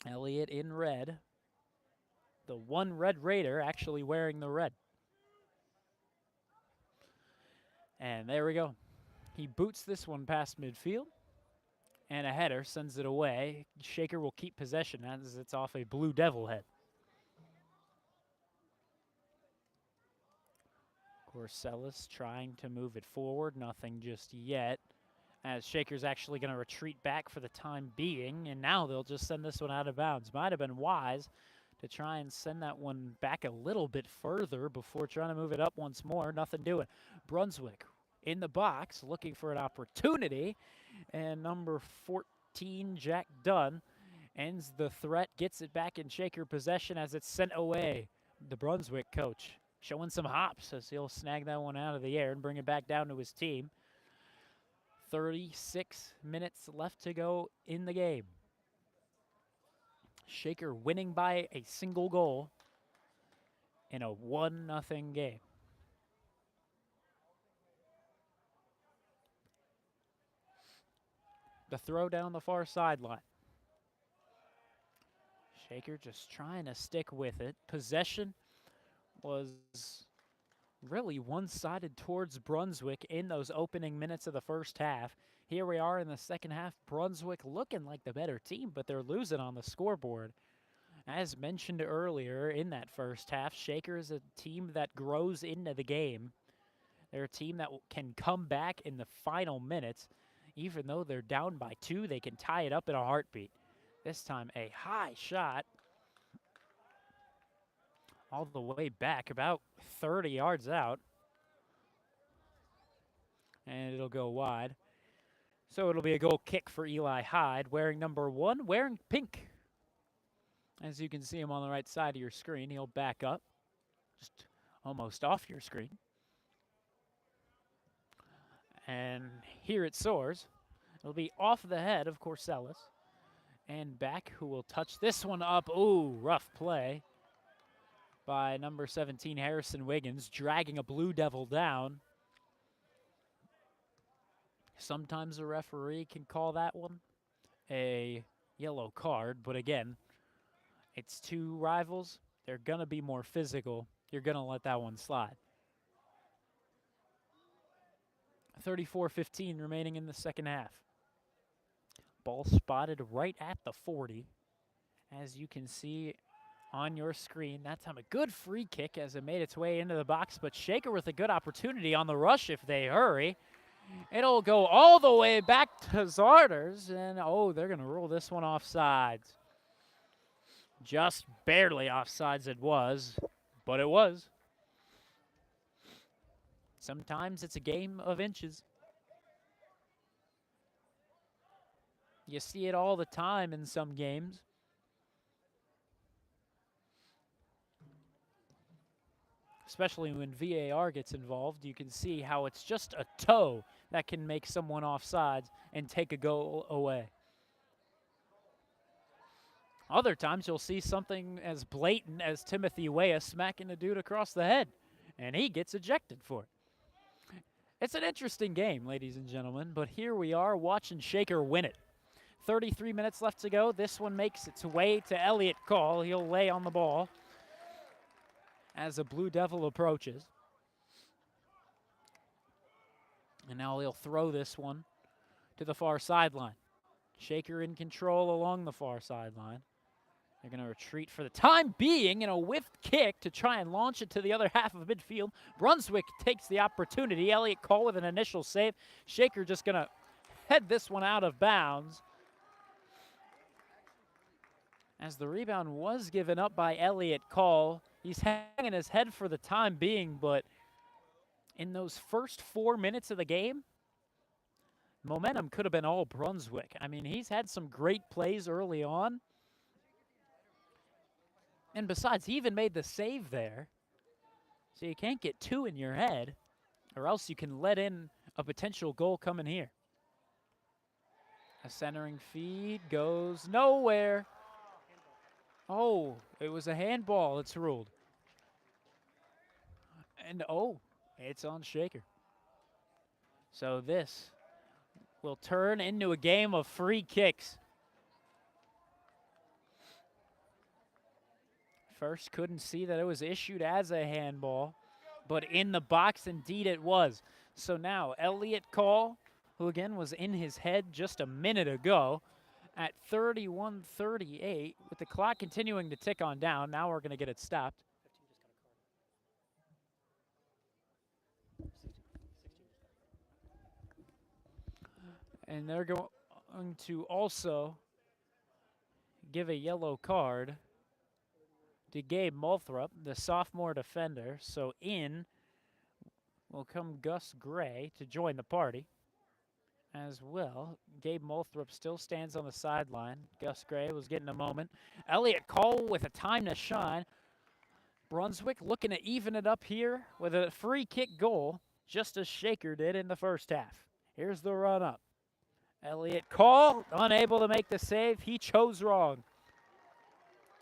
Elliot in red. The one Red Raider actually wearing the red. And there we go. He boots this one past midfield. And a header sends it away. Shaker will keep possession as it's off a Blue Devil head. Corsellis trying to move it forward. Nothing just yet. as Shaker's actually going to retreat back for the time being, and now they'll just send this one out of bounds. Might have been wise to try and send that one back a little bit further before trying to move it up once more. Nothing doing. Brunswick in the box looking for an opportunity, and number 14, Jack Dunn, ends the threat, gets it back in Shaker possession as it's sent away. The Brunswick coach showing some hops as he'll snag that one out of the air and bring it back down to his team. 36 minutes left to go in the game. Shaker winning by a single goal in a 1-0 game. The throw down the far sideline. Shaker just trying to stick with it. Possession was really one-sided towards Brunswick in those opening minutes of the first half. Here we are in the second half. Brunswick looking like the better team, but they're losing on the scoreboard. As mentioned earlier in that first half, Shaker is a team that grows into the game. They're a team that can come back in the final minutes. Even though they're down by 2, they can tie it up in a heartbeat. This time a high shot all the way back, about 30 yards out. And it'll go wide. So it'll be a goal kick for Eli Hyde, wearing number 1, wearing pink. As you can see him on the right side of your screen, he'll back up, just almost off your screen. And here it soars. It'll be off the head of Corsellis. And back, who will touch this one up. Ooh, rough play by number 17, Harrison Wiggins, dragging a Blue Devil down. Sometimes a referee can call that one a yellow card, but again, it's 2 rivals. They're going to be more physical. You're going to let that one slide. 34-15 remaining in the second half. Ball spotted right at the 40. As you can see on your screen, that time a good free kick as it made its way into the box, but Shaker with a good opportunity on the rush if they hurry. It'll go all the way back to Zarders, and oh, they're going to rule this one offsides. Just barely offsides it was, but it was. Sometimes it's a game of inches. You see it all the time in some games. Especially when VAR gets involved, you can see how it's just a toe that can make someone offsides and take a goal away. Other times you'll see something as blatant as Timothy Weah smacking a dude across the head, and he gets ejected for it. It's an interesting game, ladies and gentlemen, but here we are watching Shaker win it. 33 minutes left to go. This one makes its way to Elliot Call. He'll lay on the ball as a Blue Devil approaches. And now he'll throw this one to the far sideline. Shaker in control along the far sideline. They're going to retreat for the time being in a whiffed kick to try and launch it to the other half of midfield. Brunswick takes the opportunity. Elliot Cole with an initial save. Shaker just going to head this one out of bounds, as the rebound was given up by Elliot Call. He's hanging his head for the time being, but in those first 4 minutes of the game, momentum could have been all Brunswick. I mean, he's had some great plays early on. And besides, he even made the save there. So you can't get 2 in your head, or else you can let in a potential goal coming here. A centering feed goes nowhere. Oh, it was a handball, it's ruled. And oh, it's on Shaker. So this will turn into a game of free kicks. First, couldn't see that it was issued as a handball, but in the box, indeed it was. So now, Elliot Call, who again was in his head just a minute ago, at 31-38, with the clock continuing to tick on down. Now we're going to get it stopped. And they're going to also give a yellow card to Gabe Moulthrop, the sophomore defender. So in will come Gus Gray to join the party as well. Gabe Moulthrop still stands on the sideline. Gus Gray was getting a moment. Elliot Cole with a time to shine. Brunswick looking to even it up here with a free kick goal, just as Shaker did in the first half. Here's the run up. Elliot Cole unable to make the save. He chose wrong.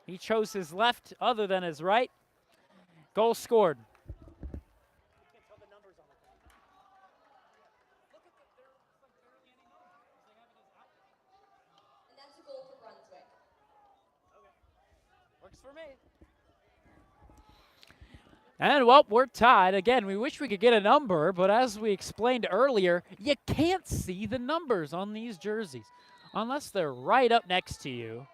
He chose his left other than his right. Goal scored. And that's a goal for Brunswick. Works for me. And, well, we're tied. Again, we wish we could get a number, but as we explained earlier, you can't see the numbers on these jerseys. Unless they're right up next to you,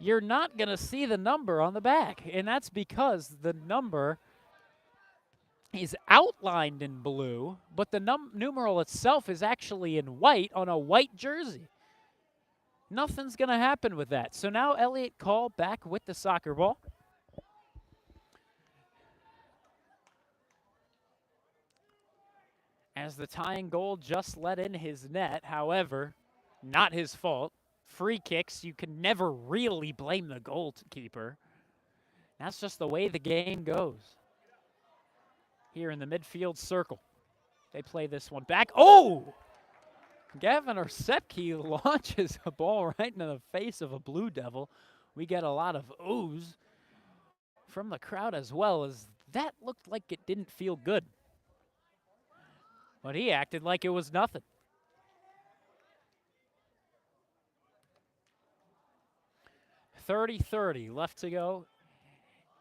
you're not going to see the number on the back. And that's because the number is outlined in blue, but the numeral itself is actually in white on a white jersey. Nothing's going to happen with that. So now Elliot Call back with the soccer ball. As the tying goal just let in his net, however, not his fault. Free kicks, you can never really blame the goalkeeper. That's just the way the game goes. Here in the midfield circle, they play this one back. Oh! Gavin Orsepke launches a ball right into the face of a Blue Devil. We get a lot of oohs from the crowd as well, as that looked like it didn't feel good. But he acted like it was nothing. .30 left to go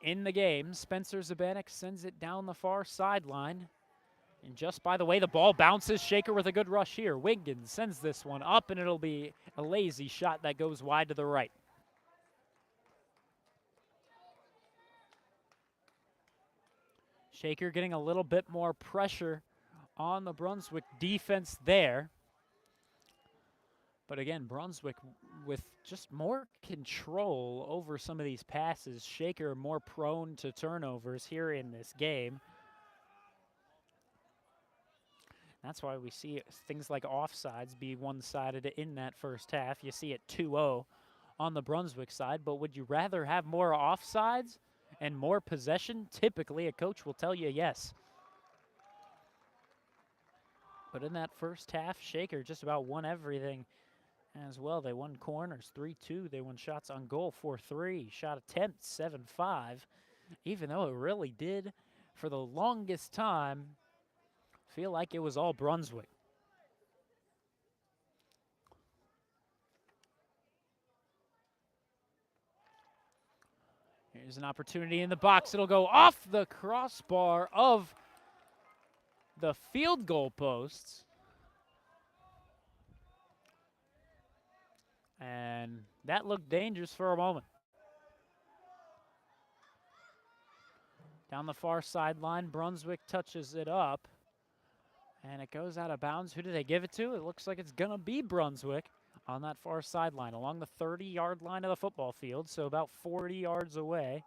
in the game. Spencer Zabanik sends it down the far sideline. And just by the way, the ball bounces. Shaker with a good rush here. Wiggins sends this one up, and it'll be a lazy shot that goes wide to the right. Shaker getting a little bit more pressure on the Brunswick defense there. But again, Brunswick with just more control over some of these passes. Shaker more prone to turnovers here in this game. That's why we see things like offsides be one-sided in that first half. You see it 2-0 on the Brunswick side, but would you rather have more offsides and more possession? Typically, a coach will tell you yes. But in that first half, Shaker just about won everything as well. They won corners 3-2. They won shots on goal 4-3. Shot attempts 7-5. Even though it really did, for the longest time, feel like it was all Brunswick. Here's an opportunity in the box. It'll go off the crossbar of the field goal posts. And that looked dangerous for a moment. Down the far sideline, Brunswick touches it up. And it goes out of bounds. Who do they give it to? It looks like it's going to be Brunswick on that far sideline along the 30-yard line of the football field, so about 40 yards away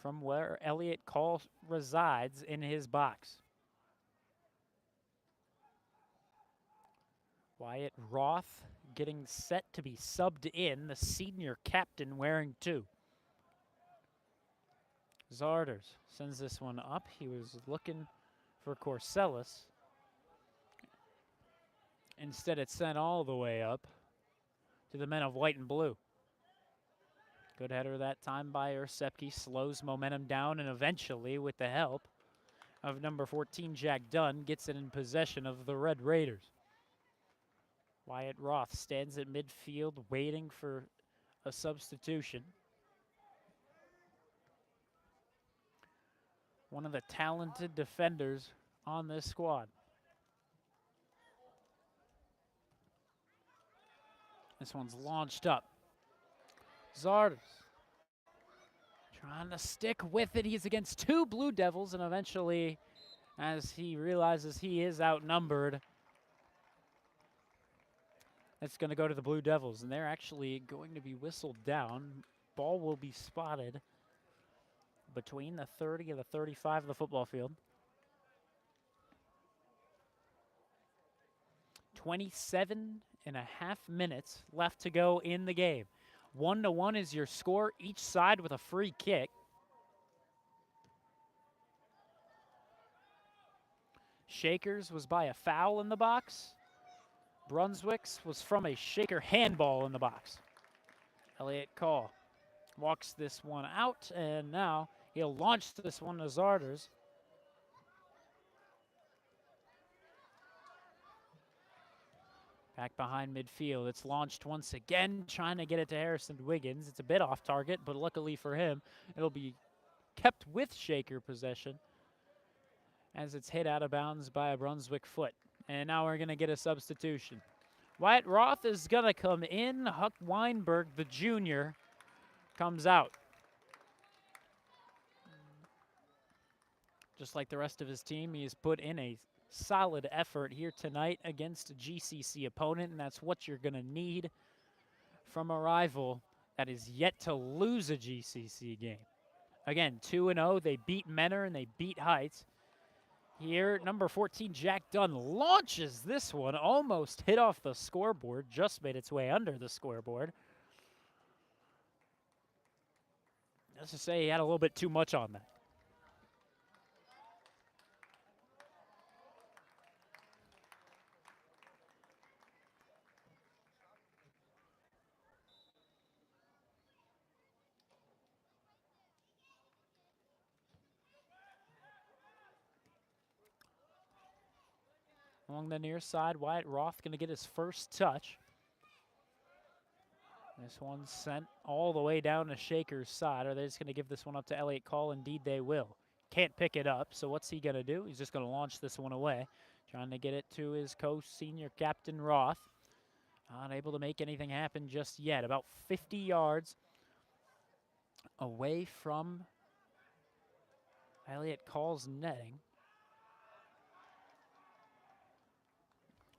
from where Elliot Call resides in his box. Wyatt Roth getting set to be subbed in, the senior captain wearing 2. Zarders sends this one up. He was looking for Corsellis. Instead, it's sent all the way up to the men of white and blue. Good header that time by Orsepke. Slows momentum down, and eventually, with the help of number 14, Jack Dunn, gets it in possession of the Red Raiders. Wyatt Roth stands at midfield waiting for a substitution. One of the talented defenders on this squad. This one's launched up. Zarders trying to stick with it. He's against 2 Blue Devils, and eventually, as he realizes he is outnumbered, That's going to go to the Blue Devils, and they're actually going to be whistled down. Ball will be spotted between the 30 and the 35 of the football field. 27.5 minutes left to go in the game. 1-1 is your score, each side with a free kick. Shakers was by a foul in the box. Brunswick's was from a Shaker handball in the box. Elliott Call walks this one out, and now he'll launch this one to Zarders. Back behind midfield, it's launched once again, trying to get it to Harrison Wiggins. It's a bit off target, but luckily for him, it'll be kept with Shaker possession as it's hit out of bounds by a Brunswick foot. And now we're going to get a substitution. Wyatt Roth is going to come in. Huck Weinberg, the junior, comes out. Just like the rest of his team, he has put in a solid effort here tonight against a GCC opponent, and that's what you're going to need from a rival that is yet to lose a GCC game. Again, 2-0, they beat Menor and they beat Heights. Here, number 14, Jack Dunn, launches this one, almost hit off the scoreboard, just made its way under the scoreboard. Let's just say he had a little bit too much on that. Along the near side, Wyatt Roth going to get his first touch. This one's sent all the way down to Shaker's side. Are they just going to give this one up to Elliott Call? Indeed, they will. Can't pick it up, so what's he going to do? He's just going to launch this one away, trying to get it to his co-senior captain, Roth. Not able to make anything happen just yet. About 50 yards away from Elliott Call's netting.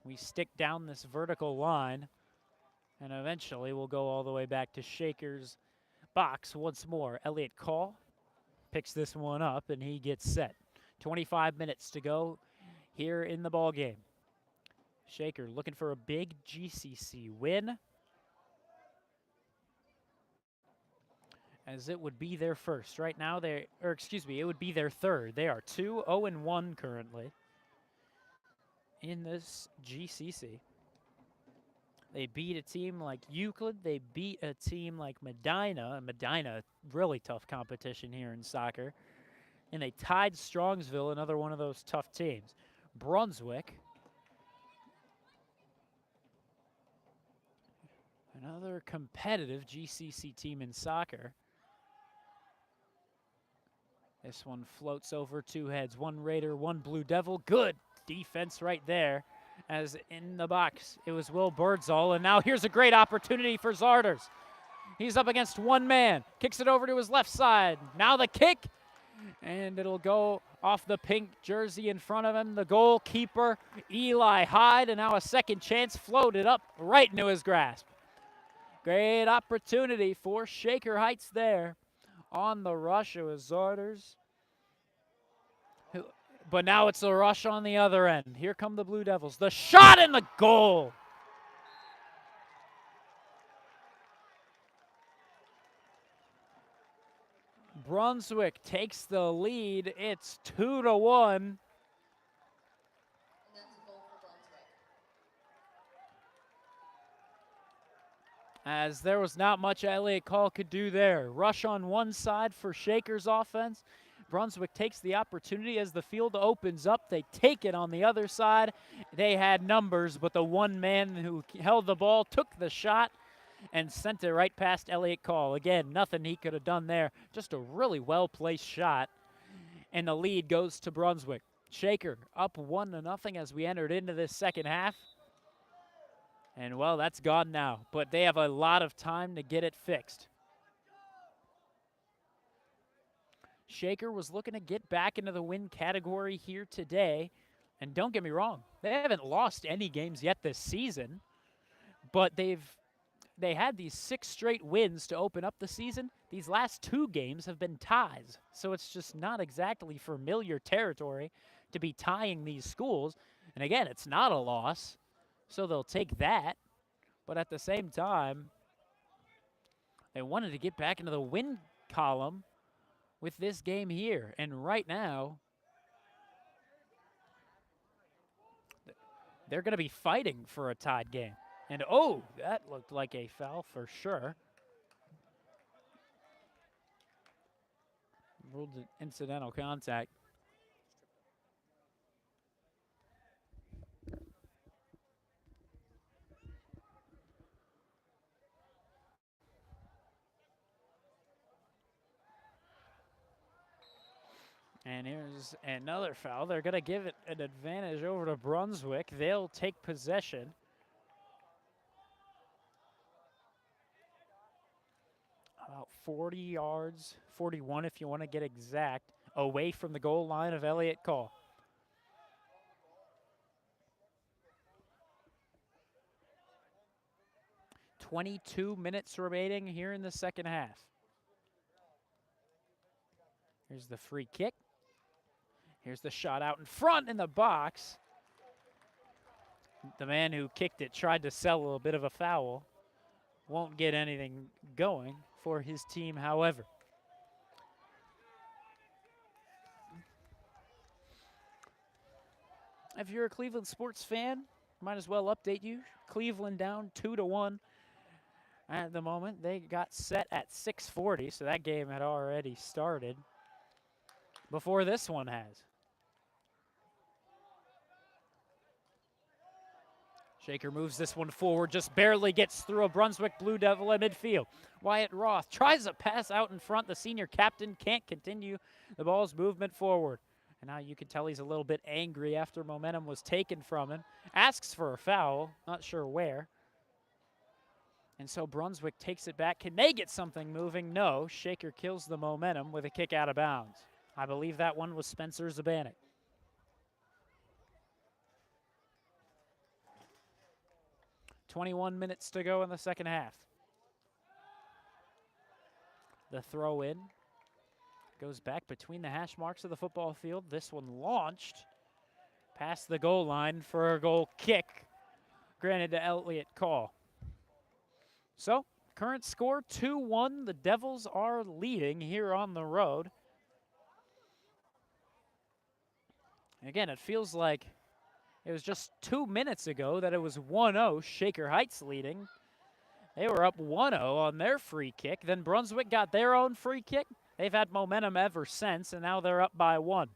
We stick down this vertical line, and eventually we'll go all the way back to Shaker's box once more. Elliott Call picks this one up, and he gets set. 25 minutes to go here in the ball game. Shaker looking for a big GCC win, as it would be their first. Right now, it would be their third. They are 2-0-1 currently in this GCC. They beat a team like Euclid. They beat a team like Medina. Medina, really tough competition here in soccer. And they tied Strongsville, another one of those tough teams. Brunswick, another competitive GCC team in soccer. This one floats over two heads. One Raider, one Blue Devil. Good defense right there, as in the box it was Will Birdsall, and now here's a great opportunity for Zarders. He's up against one man, kicks it over to his left side. Now the kick, and it'll go off the pink jersey in front of him, the goalkeeper, Eli Hyde, and now a second chance floated up right into his grasp. Great opportunity for Shaker Heights there on the rush. It was Zarders. But now it's a rush on the other end. Here come the Blue Devils. The shot and the goal. Brunswick takes the lead. It's 2-1. And that's a goal for Brunswick. As there was not much Elliott Call could do there. Rush on one side for Shaker's offense. Brunswick takes the opportunity as the field opens up. They take it on the other side. They had numbers, but the one man who held the ball took the shot and sent it right past Elliott Call. Again, nothing he could have done there. Just a really well-placed shot. And the lead goes to Brunswick. Shaker up 1-0 as we entered into this second half. And, well, that's gone now. But they have a lot of time to get it fixed. Shaker was looking to get back into the win category here today. And don't get me wrong, they haven't lost any games yet this season. but they had these 6 straight wins to open up the season. These last 2 games have been ties, so it's just not exactly familiar territory to be tying these schools. And again, it's not a loss, so they'll take that. But at the same time, they wanted to get back into the win column with this game here. And right now, they're going to be fighting for a tied game. And oh, that looked like a foul for sure. Ruled an incidental contact. And here's another foul. They're going to give it an advantage over to Brunswick. They'll take possession. About 40 yards, 41 if you want to get exact, away from the goal line of Elliott Call. "22 minutes remaining here in the second half. Here's the free kick. Here's the shot out in front in the box. The man who kicked it tried to sell a little bit of a foul. Won't get anything going for his team, however. If you're a Cleveland sports fan, might as well update you. Cleveland down 2-1 at the moment. They got set at 6:40, so that game had already started before this one has. Shaker moves this one forward, just barely gets through a Brunswick Blue Devil at midfield. Wyatt Roth tries a pass out in front. The senior captain can't continue the ball's movement forward. And now you can tell he's a little bit angry after momentum was taken from him. Asks for a foul, not sure where. And so Brunswick takes it back. Can they get something moving? No. Shaker kills the momentum with a kick out of bounds. I believe that one was Spencer Zabanik. "21 minutes to go in the second half. The throw in goes back between the hash marks of the football field. This one launched past the goal line for a goal kick, granted to Elliott Call. So, current score 2-1. The Devils are leading here on the road. Again, it feels like it was just 2 minutes ago that it was 1-0, Shaker Heights leading. They were up 1-0 on their free kick. Then Brunswick got their own free kick. They've had momentum ever since, and now they're up by 1.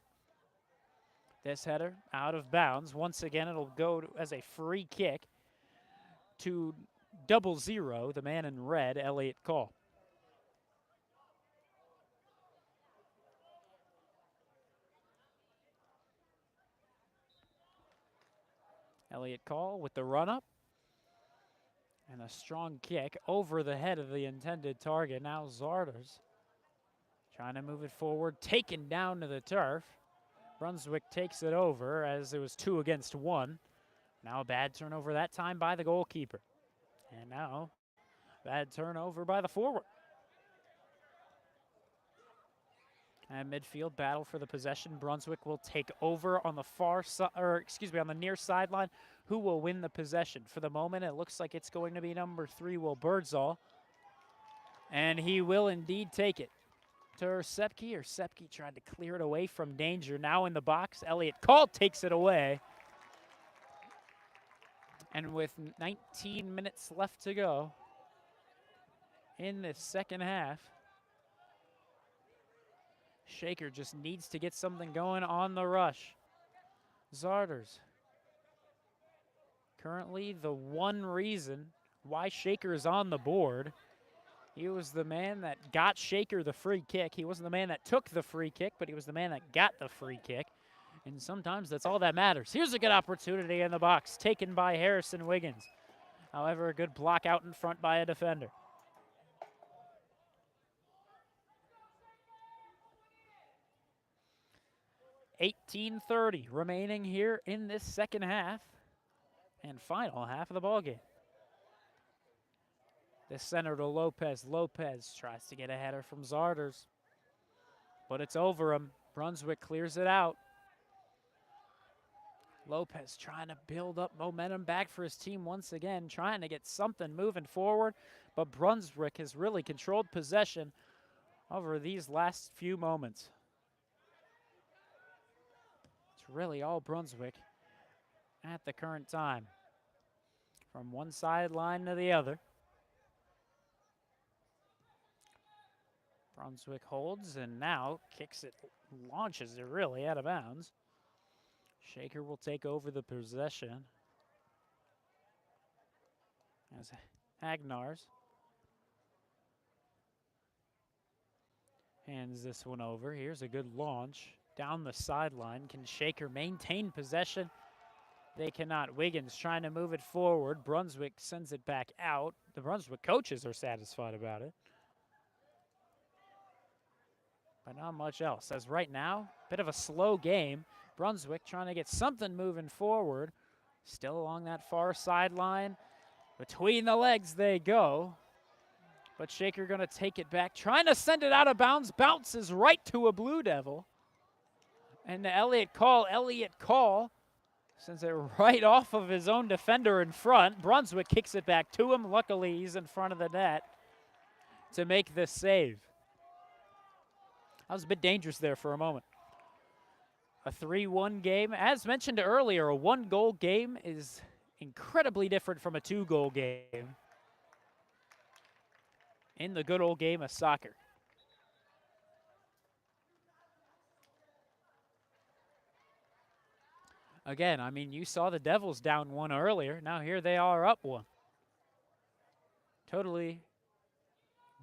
This header out of bounds. Once again, it'll go as a free kick to 0-0, the man in red, Elliott Call. Elliott Call with the run-up. And a strong kick over the head of the intended target. Now Zarders trying to move it forward, taken down to the turf. Brunswick takes it over as it was 2 against 1. Now a bad turnover that time by the goalkeeper. And now bad turnover by the forward. And midfield battle for the possession. Brunswick will take over on the far side, or excuse me, on the near sideline. Who will win the possession? For the moment, it looks like it's going to be number 3, Will Birdsall. And he will indeed take it to Sepke, or Sepke tried to clear it away from danger. Now in the box, Elliott Call takes it away. And with 19 minutes left to go in the second half, Shaker just needs to get something going on the rush. Zarders, currently the one reason why Shaker is on the board. He was the man that got Shaker the free kick. He wasn't the man that took the free kick, but he was the man that got the free kick. And sometimes that's all that matters. Here's a good opportunity in the box, taken by Harrison Wiggins. However, a good block out in front by a defender. $18:30 remaining here in this second half and final half of the ballgame. The center to Lopez. Lopez tries to get a header from Zarders, but it's over him. Brunswick clears it out. Lopez trying to build up momentum back for his team once again, trying to get something moving forward, but Brunswick has really controlled possession over these last few moments. It's really all Brunswick at the current time, from one sideline to the other. Brunswick holds and now kicks it, launches it really out of bounds. Shaker will take over the possession as Agnars hands this one over. Here's a good launch down the sideline. Can Shaker maintain possession? They cannot. Wiggins trying to move it forward. Brunswick sends it back out. The Brunswick coaches are satisfied about it, but not much else. As right now, bit of a slow game. Brunswick trying to get something moving forward. Still along that far sideline. Between the legs they go. But Shaker going to take it back. Trying to send it out of bounds. Bounces right to a Blue Devil. And Elliott Call sends it right off of his own defender in front. Brunswick kicks it back to him. Luckily, he's in front of the net to make this save. That was a bit dangerous there for a moment. A 3-1 game. As mentioned earlier, a 1-goal game is incredibly different from a 2-goal game in the good old game of soccer. Again, I mean, you saw the Devils down 1 earlier. Now here they are up 1. Totally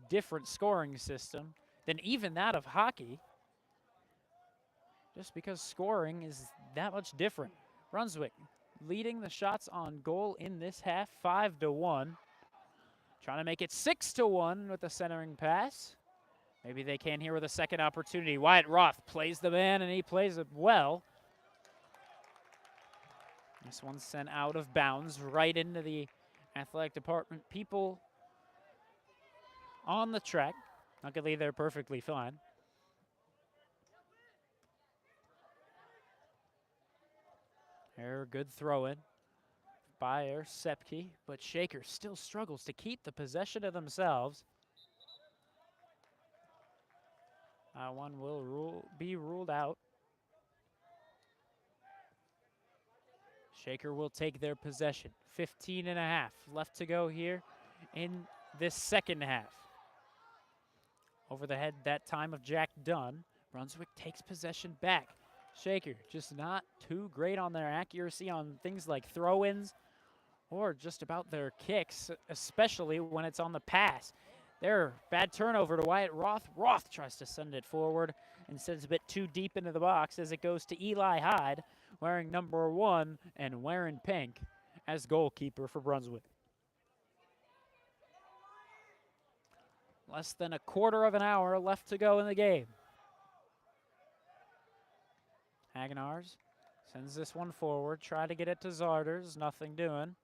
different scoring system than even that of hockey, just because scoring is that much different. Brunswick leading the shots on goal in this half, 5-1. Trying to make it 6-1 with the centering pass. Maybe they can here with a second opportunity. Wyatt Roth plays the man, and he plays it well. This one's sent out of bounds right into the athletic department. People on the track. Luckily, they're perfectly fine. Here, good throw-in by Sepke, but Shaker still struggles to keep the possession of themselves. That one will be ruled out. Shaker will take their possession. 15.5 left to go here in this second half. Over the head that time of Jack Dunn. Brunswick takes possession back. Shaker just not too great on their accuracy on things like throw-ins or just about their kicks, especially when it's on the pass. There, bad turnover to Wyatt Roth. Roth tries to send it forward and sends a bit too deep into the box as it goes to Eli Hyde, wearing number 1 and wearing pink as goalkeeper for Brunswick. Less than a quarter of an hour left to go in the game. Agnars sends this one forward, try to get it to Zarders, nothing doing.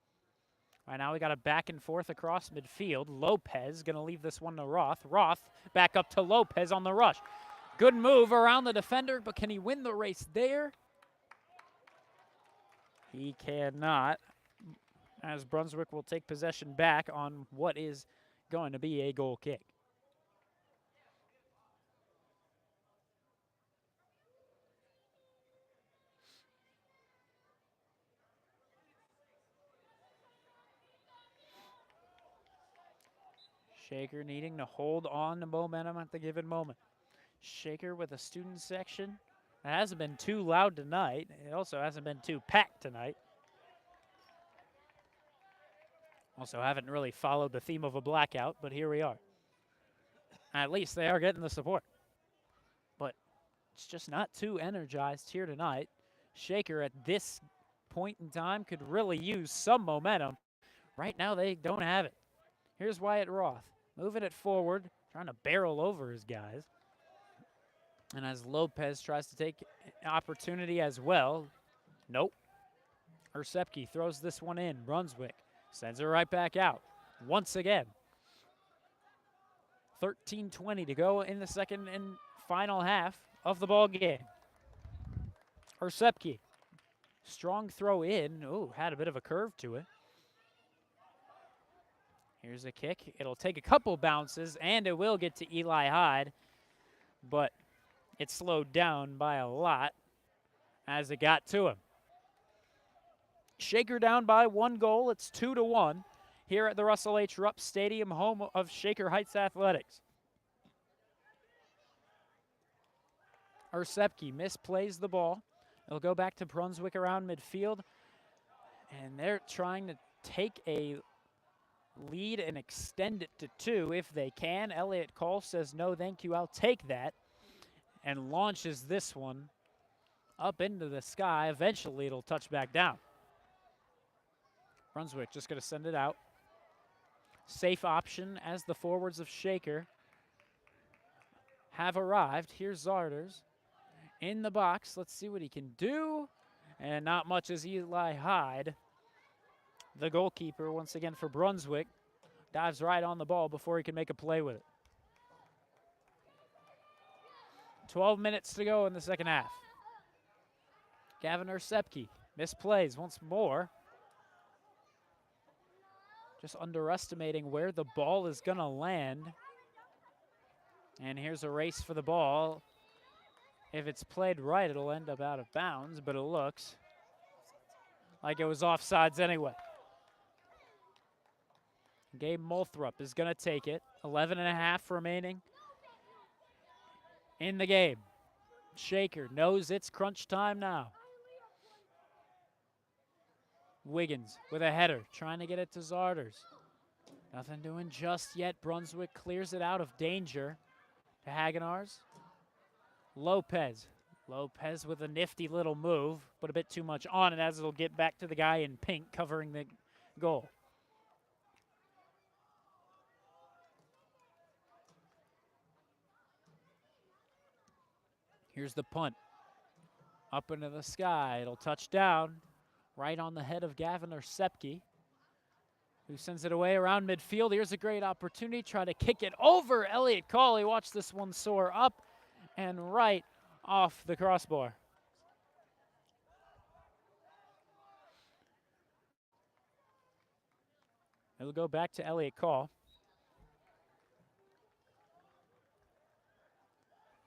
Right now we got a back and forth across midfield. Lopez gonna leave this one to Roth. Roth back up to Lopez on the rush. Good move around the defender, but can he win the race there? He cannot, as Brunswick will take possession back on what is going to be a goal kick. Shaker needing to hold on to momentum at the given moment. Shaker with a student section. It hasn't been too loud tonight. It also hasn't been too packed tonight. Also haven't really followed the theme of a blackout, but here we are. At least they are getting the support. But it's just not too energized here tonight. Shaker at this point in time could really use some momentum. Right now they don't have it. Here's Wyatt Roth. Moving it forward, trying to barrel over his guys. And as Lopez tries to take opportunity as well, nope. Sepke throws this one in. Brunswick sends it right back out once again. 13:20 to go in the second and final half of the ball game. Ersepke, strong throw in. Ooh, had a bit of a curve to it. Here's a kick. It'll take a couple bounces, and it will get to Eli Hyde, but it slowed down by a lot as it got to him. Shaker down by 1 goal. It's 2-1 here at the Russell H. Rupp Stadium, home of Shaker Heights Athletics. Ersepke misplays the ball. It'll go back to Brunswick around midfield, and they're trying to take a lead and extend it to 2 if they can. Elliott Cole says, no, thank you, I'll take that, and launches this one up into the sky. Eventually, it'll touch back down. Brunswick just going to send it out. Safe option as the forwards of Shaker have arrived. Here's Zarders in the box. Let's see what he can do. And not much as Eli Hyde, the goalkeeper, once again for Brunswick, dives right on the ball before he can make a play with it. 12 minutes to go in the second half. Gavin Ersepke misplays once more. Just underestimating where the ball is going to land. And here's a race for the ball. If it's played right, it'll end up out of bounds, but it looks like it was offsides anyway. Gabe Molthrop is going to take it. 11.5 remaining in the game. Shaker knows it's crunch time now. Wiggins with a header, trying to get it to Zarders. Nothing doing just yet. Brunswick clears it out of danger to Hagenars. Lopez with a nifty little move, but a bit too much on it as it'll get back to the guy in pink covering the goal. Here's the punt. Up into the sky. It'll touch down right on the head of Gavin Ersepke, who sends it away around midfield. Here's a great opportunity. Try to kick it over Elliott Cawley. Watch this one soar up and right off the crossbar. It'll go back to Elliott Call.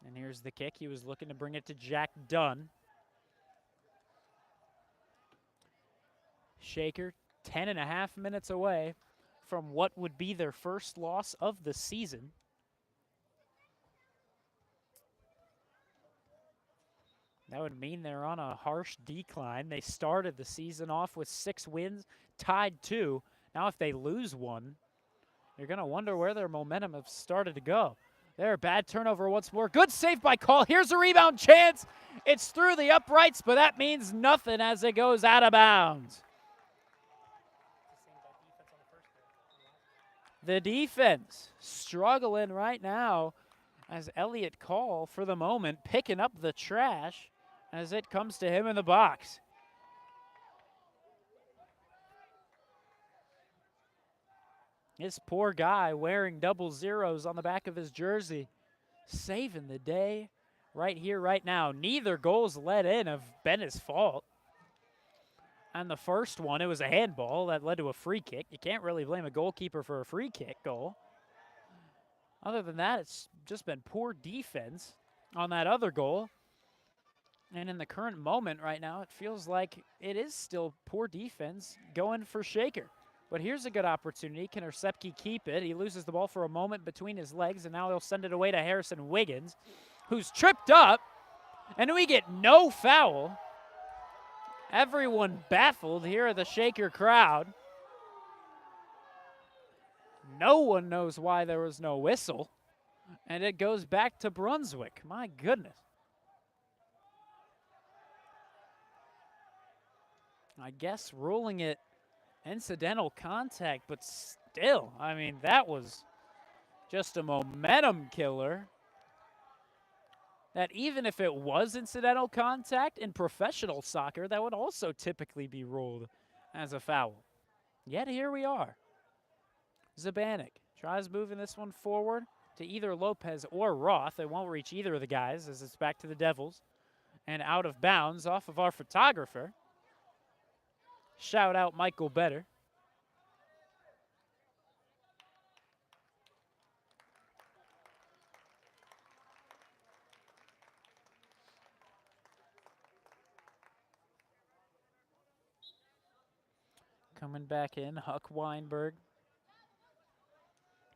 And here's the kick. He was looking to bring it to Jack Dunn. Shaker, 10.5 minutes away from what would be their first loss of the season. That would mean they're on a harsh decline. They started the season off with 6 wins, tied 2. Now if they lose 1, you're going to wonder where their momentum has started to go. There, bad turnover once more. Good save by Call. Here's a rebound chance. It's through the uprights, but that means nothing as it goes out of bounds. The defense struggling right now as Elliott Call, for the moment, picking up the trash as it comes to him in the box. This poor guy wearing double zeros on the back of his jersey, saving the day right here, right now. Neither goals let in have been his fault. And the first one, it was a handball that led to a free kick. You can't really blame a goalkeeper for a free kick goal. Other than that, it's just been poor defense on that other goal. And in the current moment right now, it feels like it is still poor defense going for Shaker. But here's a good opportunity. Can Ersepke keep it? He loses the ball for a moment between his legs, and now he'll send it away to Harrison Wiggins, who's tripped up, and we get no foul. Everyone baffled here at the Shaker crowd. No one knows why there was no whistle, and it goes back to Brunswick. My goodness. I guess ruling it incidental contact, but still, I mean, that was just a momentum killer. That even if it was incidental contact in professional soccer, that would also typically be ruled as a foul. Yet here we are. Zabanik tries moving this one forward. to either Lopez or Roth. It won't reach either of the guys as it's back to the Devils. And out of bounds off of our photographer. Shout out Michael Better. Coming back in, Huck Weinberg.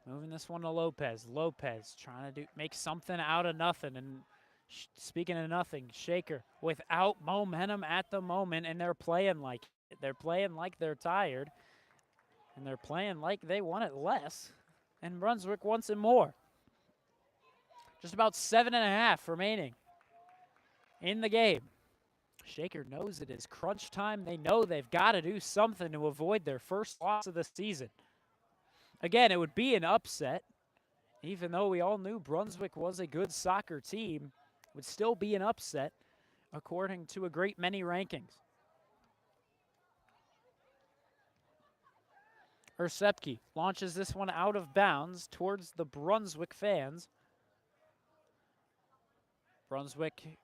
Moving this one to Lopez. Lopez trying to make something out of nothing. And speaking of nothing, Shaker without momentum at the moment, and they're playing like it. They're playing like they're tired, and they're playing like they want it less, and Brunswick wants it more. Just about 7.5 remaining in the game. Shaker knows it is crunch time. They know they've got to do something to avoid their first loss of the season. Again, it would be an upset. Even though we all knew Brunswick was a good soccer team, it would still be an upset according to a great many rankings. Ersepke launches this one out of bounds towards the Brunswick fans. Brunswick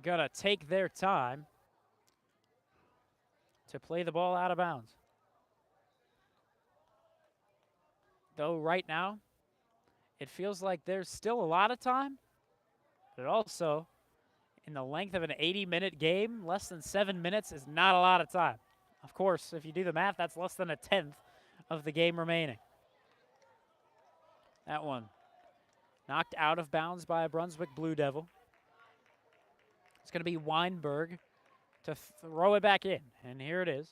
gonna take their time to play the ball out of bounds. Though right now, it feels like there's still a lot of time, but also in the length of an 80-minute game, less than 7 minutes is not a lot of time. Of course, if you do the math, that's less than a 1/10 of the game remaining. That one knocked out of bounds by a Brunswick Blue Devil. It's going to be Weinberg to throw it back in, and here it is.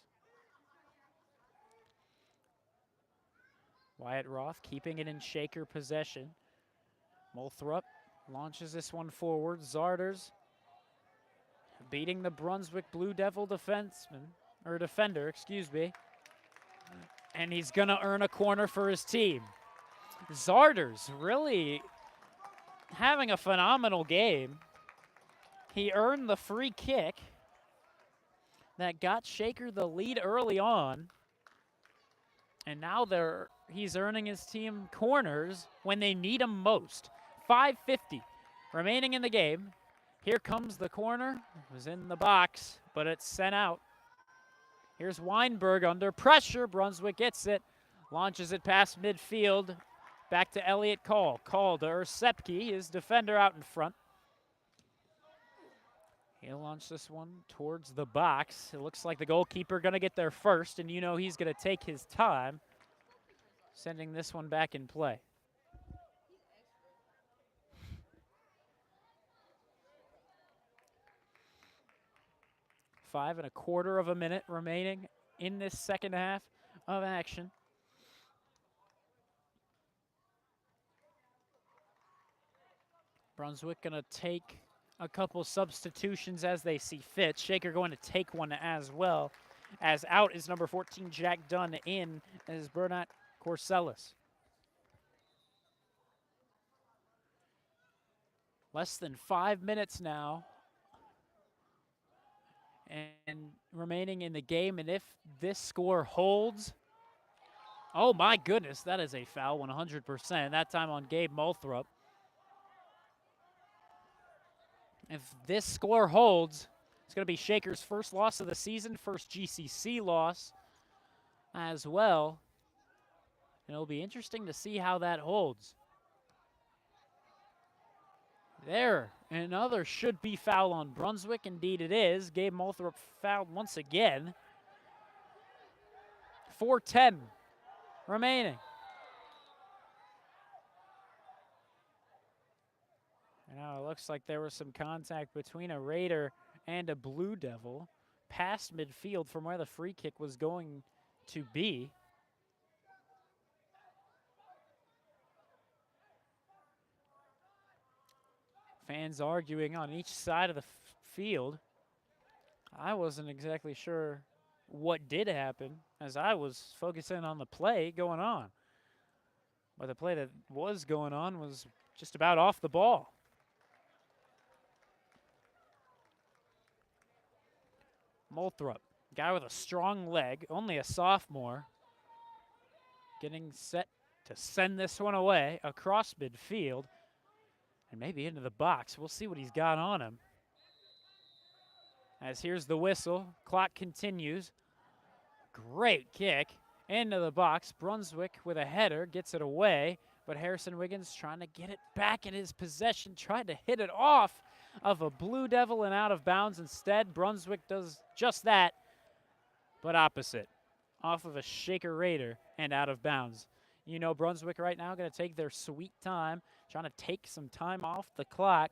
Wyatt Roth keeping it in Shaker possession. Molthrop launches this one forward. Zarders beating the Brunswick Blue Devil defender, excuse me. And he's gonna earn a corner for his team. Zarders really having a phenomenal game. He earned the free kick that got Shaker the lead early on. And now he's earning his team corners when they need him most. 5:50 remaining in the game. Here comes the corner. It was in the box, but it's sent out. Here's Weinberg under pressure. Brunswick gets it. Launches it past midfield. Back to Elliot Call. Call to Ersepke, his defender out in front. He'll launch this one towards the box. It looks like the goalkeeper going to get there first, and you know he's going to take his time, sending this one back in play. Five and a quarter of a minute remaining in this second half of action. Brunswick going to take a couple substitutions as they see fit. Shaker going to take one as well. As out is number 14, Jack Dunn. In is Bernat Corsellis. Less than 5 minutes now. And remaining in the game. And if this score holds, oh my goodness, that is a foul 100%. That time on Gabe Molthrop. If this score holds, it's going to be Shaker's first loss of the season, first GCC loss as well. And it'll be interesting to see how that holds. There, another should-be foul on Brunswick. Indeed it is. Gabe Molthrop fouled once again. 4:10 remaining. Now it looks like there was some contact between a Raider and a Blue Devil past midfield from where the free kick was going to be. Fans arguing on each side of the field. I wasn't exactly sure what did happen as I was focusing on the play going on. But the play that was going on was just about off the ball. Molthrop, guy with a strong leg, only a sophomore, getting set to send this one away across midfield and maybe into the box. We'll see what he's got on him. As here's the whistle, clock continues. Great kick into the box. Brunswick with a header gets it away, but Harrison Wiggins trying to get it back in his possession, tried to hit it off of a Blue Devil and out of bounds instead. Brunswick does just that, but opposite, off of a Shaker Raider and out of bounds. You know, Brunswick right now going to take their sweet time, trying to take some time off the clock.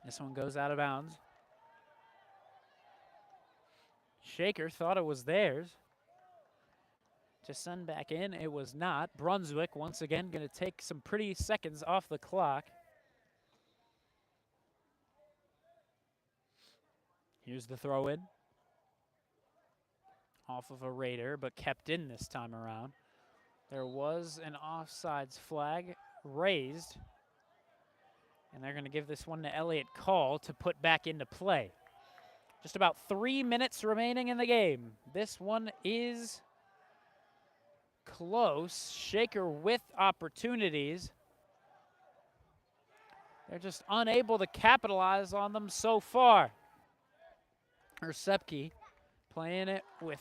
This one goes out of bounds. Shaker thought it was theirs. To send back in, it was not. Brunswick, once again, going to take some pretty seconds off the clock. Here's the throw in. Off of a Raider, but kept in this time around. There was an offsides flag raised. And they're going to give this one to Elliott Call to put back into play. Just about 3 minutes remaining in the game. This one is close. Shaker with opportunities. They're just unable to capitalize on them so far. Ersepke playing it with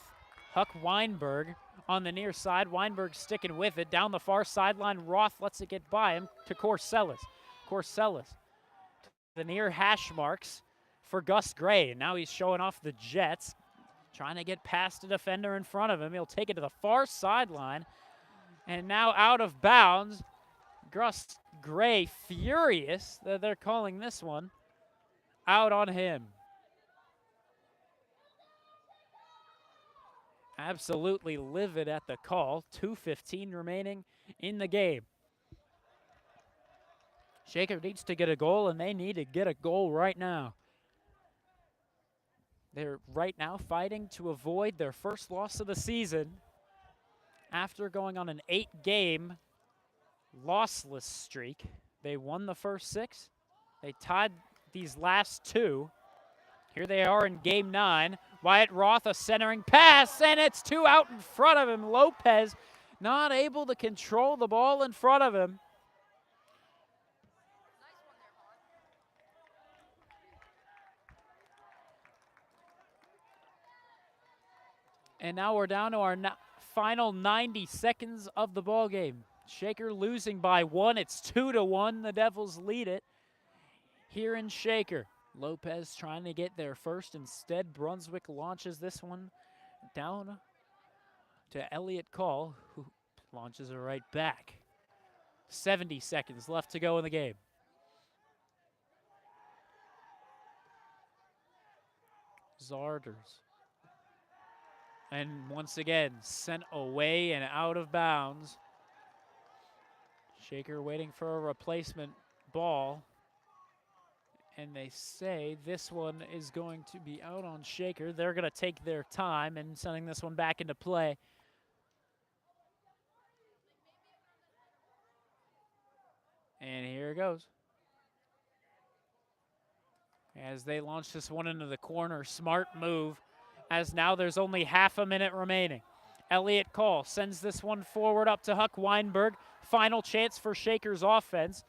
Huck Weinberg on the near side. Weinberg sticking with it. Down the far sideline, Roth lets it get by him to Corsellis. Corsellis to the near hash marks for Gus Gray. And now he's showing off the Jets, trying to get past a defender in front of him. He'll take it to the far sideline. And now out of bounds. Gus Gray furious that they're calling this one out on him. Absolutely livid at the call. 2:15 remaining in the game. Shaker needs to get a goal, and they need to get a goal right now. They're right now fighting to avoid their first loss of the season after going on an 8-game lossless streak. They won the first 6. They tied these last 2. Here they are in game 9. Wyatt Roth, a centering pass, and it's 2 out in front of him. Lopez not able to control the ball in front of him. And now we're down to our final 90 seconds of the ball game. Shaker losing by 1. It's 2-1. The Devils lead it here in Shaker. Lopez trying to get there first. Instead, Brunswick launches this one down to Elliott Call, who launches it right back. 70 seconds left to go in the game. Zarders. And once again, sent away and out of bounds. Shaker waiting for a replacement ball. And they say this one is going to be out on Shaker. They're going to take their time and sending this one back into play. And here it goes. As they launch this one into the corner, smart move, as now there's only half a minute remaining. Elliott Call sends this one forward up to Huck Weinberg. Final chance for Shaker's offense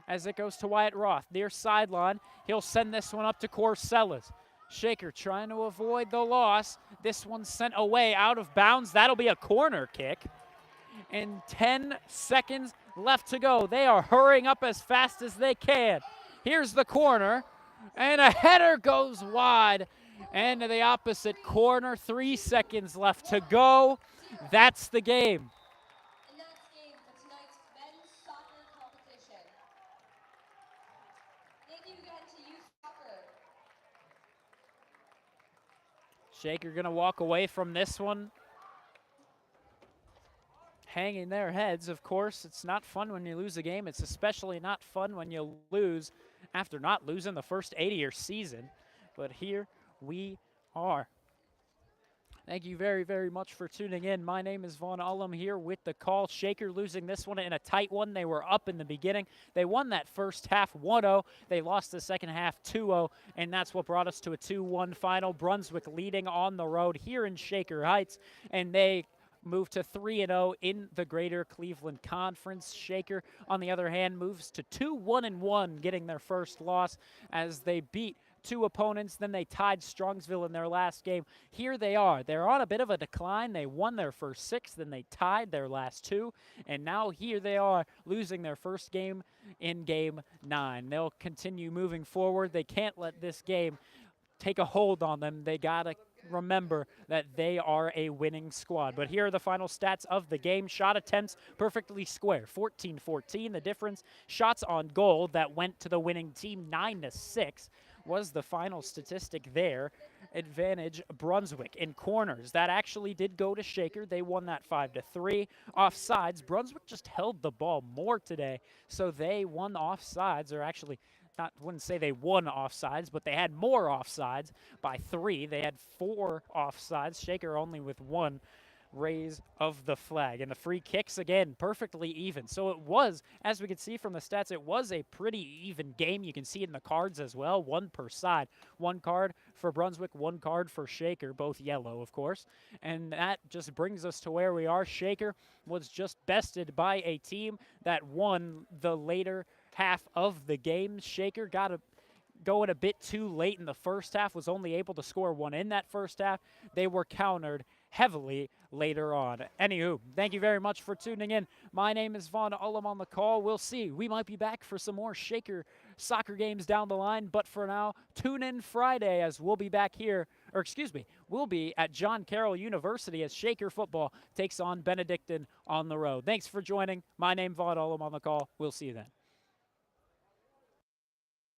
as it goes to Wyatt Roth. Near sideline, he'll send this one up to Corsellis. Shaker trying to avoid the loss. This one sent away out of bounds. That'll be a corner kick. And 10 seconds left to go. They are hurrying up as fast as they can. Here's the corner, and a header goes wide. And to the opposite corner, 3 seconds left to go. That's the game. And that's game for tonight's men's soccer competition. Thank you again to Youth Soccer. Shaker gonna walk away from this one hanging their heads. Of course, it's not fun when you lose a game. It's especially not fun when you lose after not losing the first 80 of your season. But here we are. Thank you very, very much for tuning in. My name is Vaughn Ullum here with the call. Shaker losing this one in a tight one. They were up in the beginning. They won that first half 1-0. They lost the second half 2-0, and that's what brought us to a 2-1 final. Brunswick leading on the road here in Shaker Heights, and they move to 3-0 in the Greater Cleveland Conference. Shaker, on the other hand, moves to 2-1-1, getting their first loss as they beat two opponents. Then they tied Strongsville in their last game. Here they are. They're on a bit of a decline. They won their first 6, then they tied their last 2, and now here they are losing their first game in Game 9. They'll continue moving forward. They can't let this game take a hold on them. They got to remember that they are a winning squad. But here are the final stats of the game. Shot attempts perfectly square, 14-14. The difference, shots on goal that went to the winning team, 9-6 was the final statistic there. Advantage Brunswick. In corners, that actually did go to Shaker. They won that 5-3. Offsides, Brunswick just held the ball more today, so they won offsides, or actually wouldn't say they won offsides, but they had more offsides by 3. They had 4 offsides. Shaker only with 1 raise of the flag. And the free kicks, again, perfectly even. So it was, as we can see from the stats, it was a pretty even game. You can see it in the cards as well, 1 per side. 1 card for Brunswick, 1 card for Shaker, both yellow, of course. And that just brings us to where we are. Shaker was just bested by a team that won the later half of the game. Shaker got going a bit too late in the first half, was only able to score 1 in that first half. They were countered heavily later on. Anywho, thank you very much for tuning in. My name is Vaughn Ullum on the call. We'll see. We might be back for some more Shaker soccer games down the line, but for now, tune in Friday as we'll be back here, or excuse me, we'll be at John Carroll University as Shaker football takes on Benedictine on the road. Thanks for joining. My name is Vaughn Ullum on the call. We'll see you then.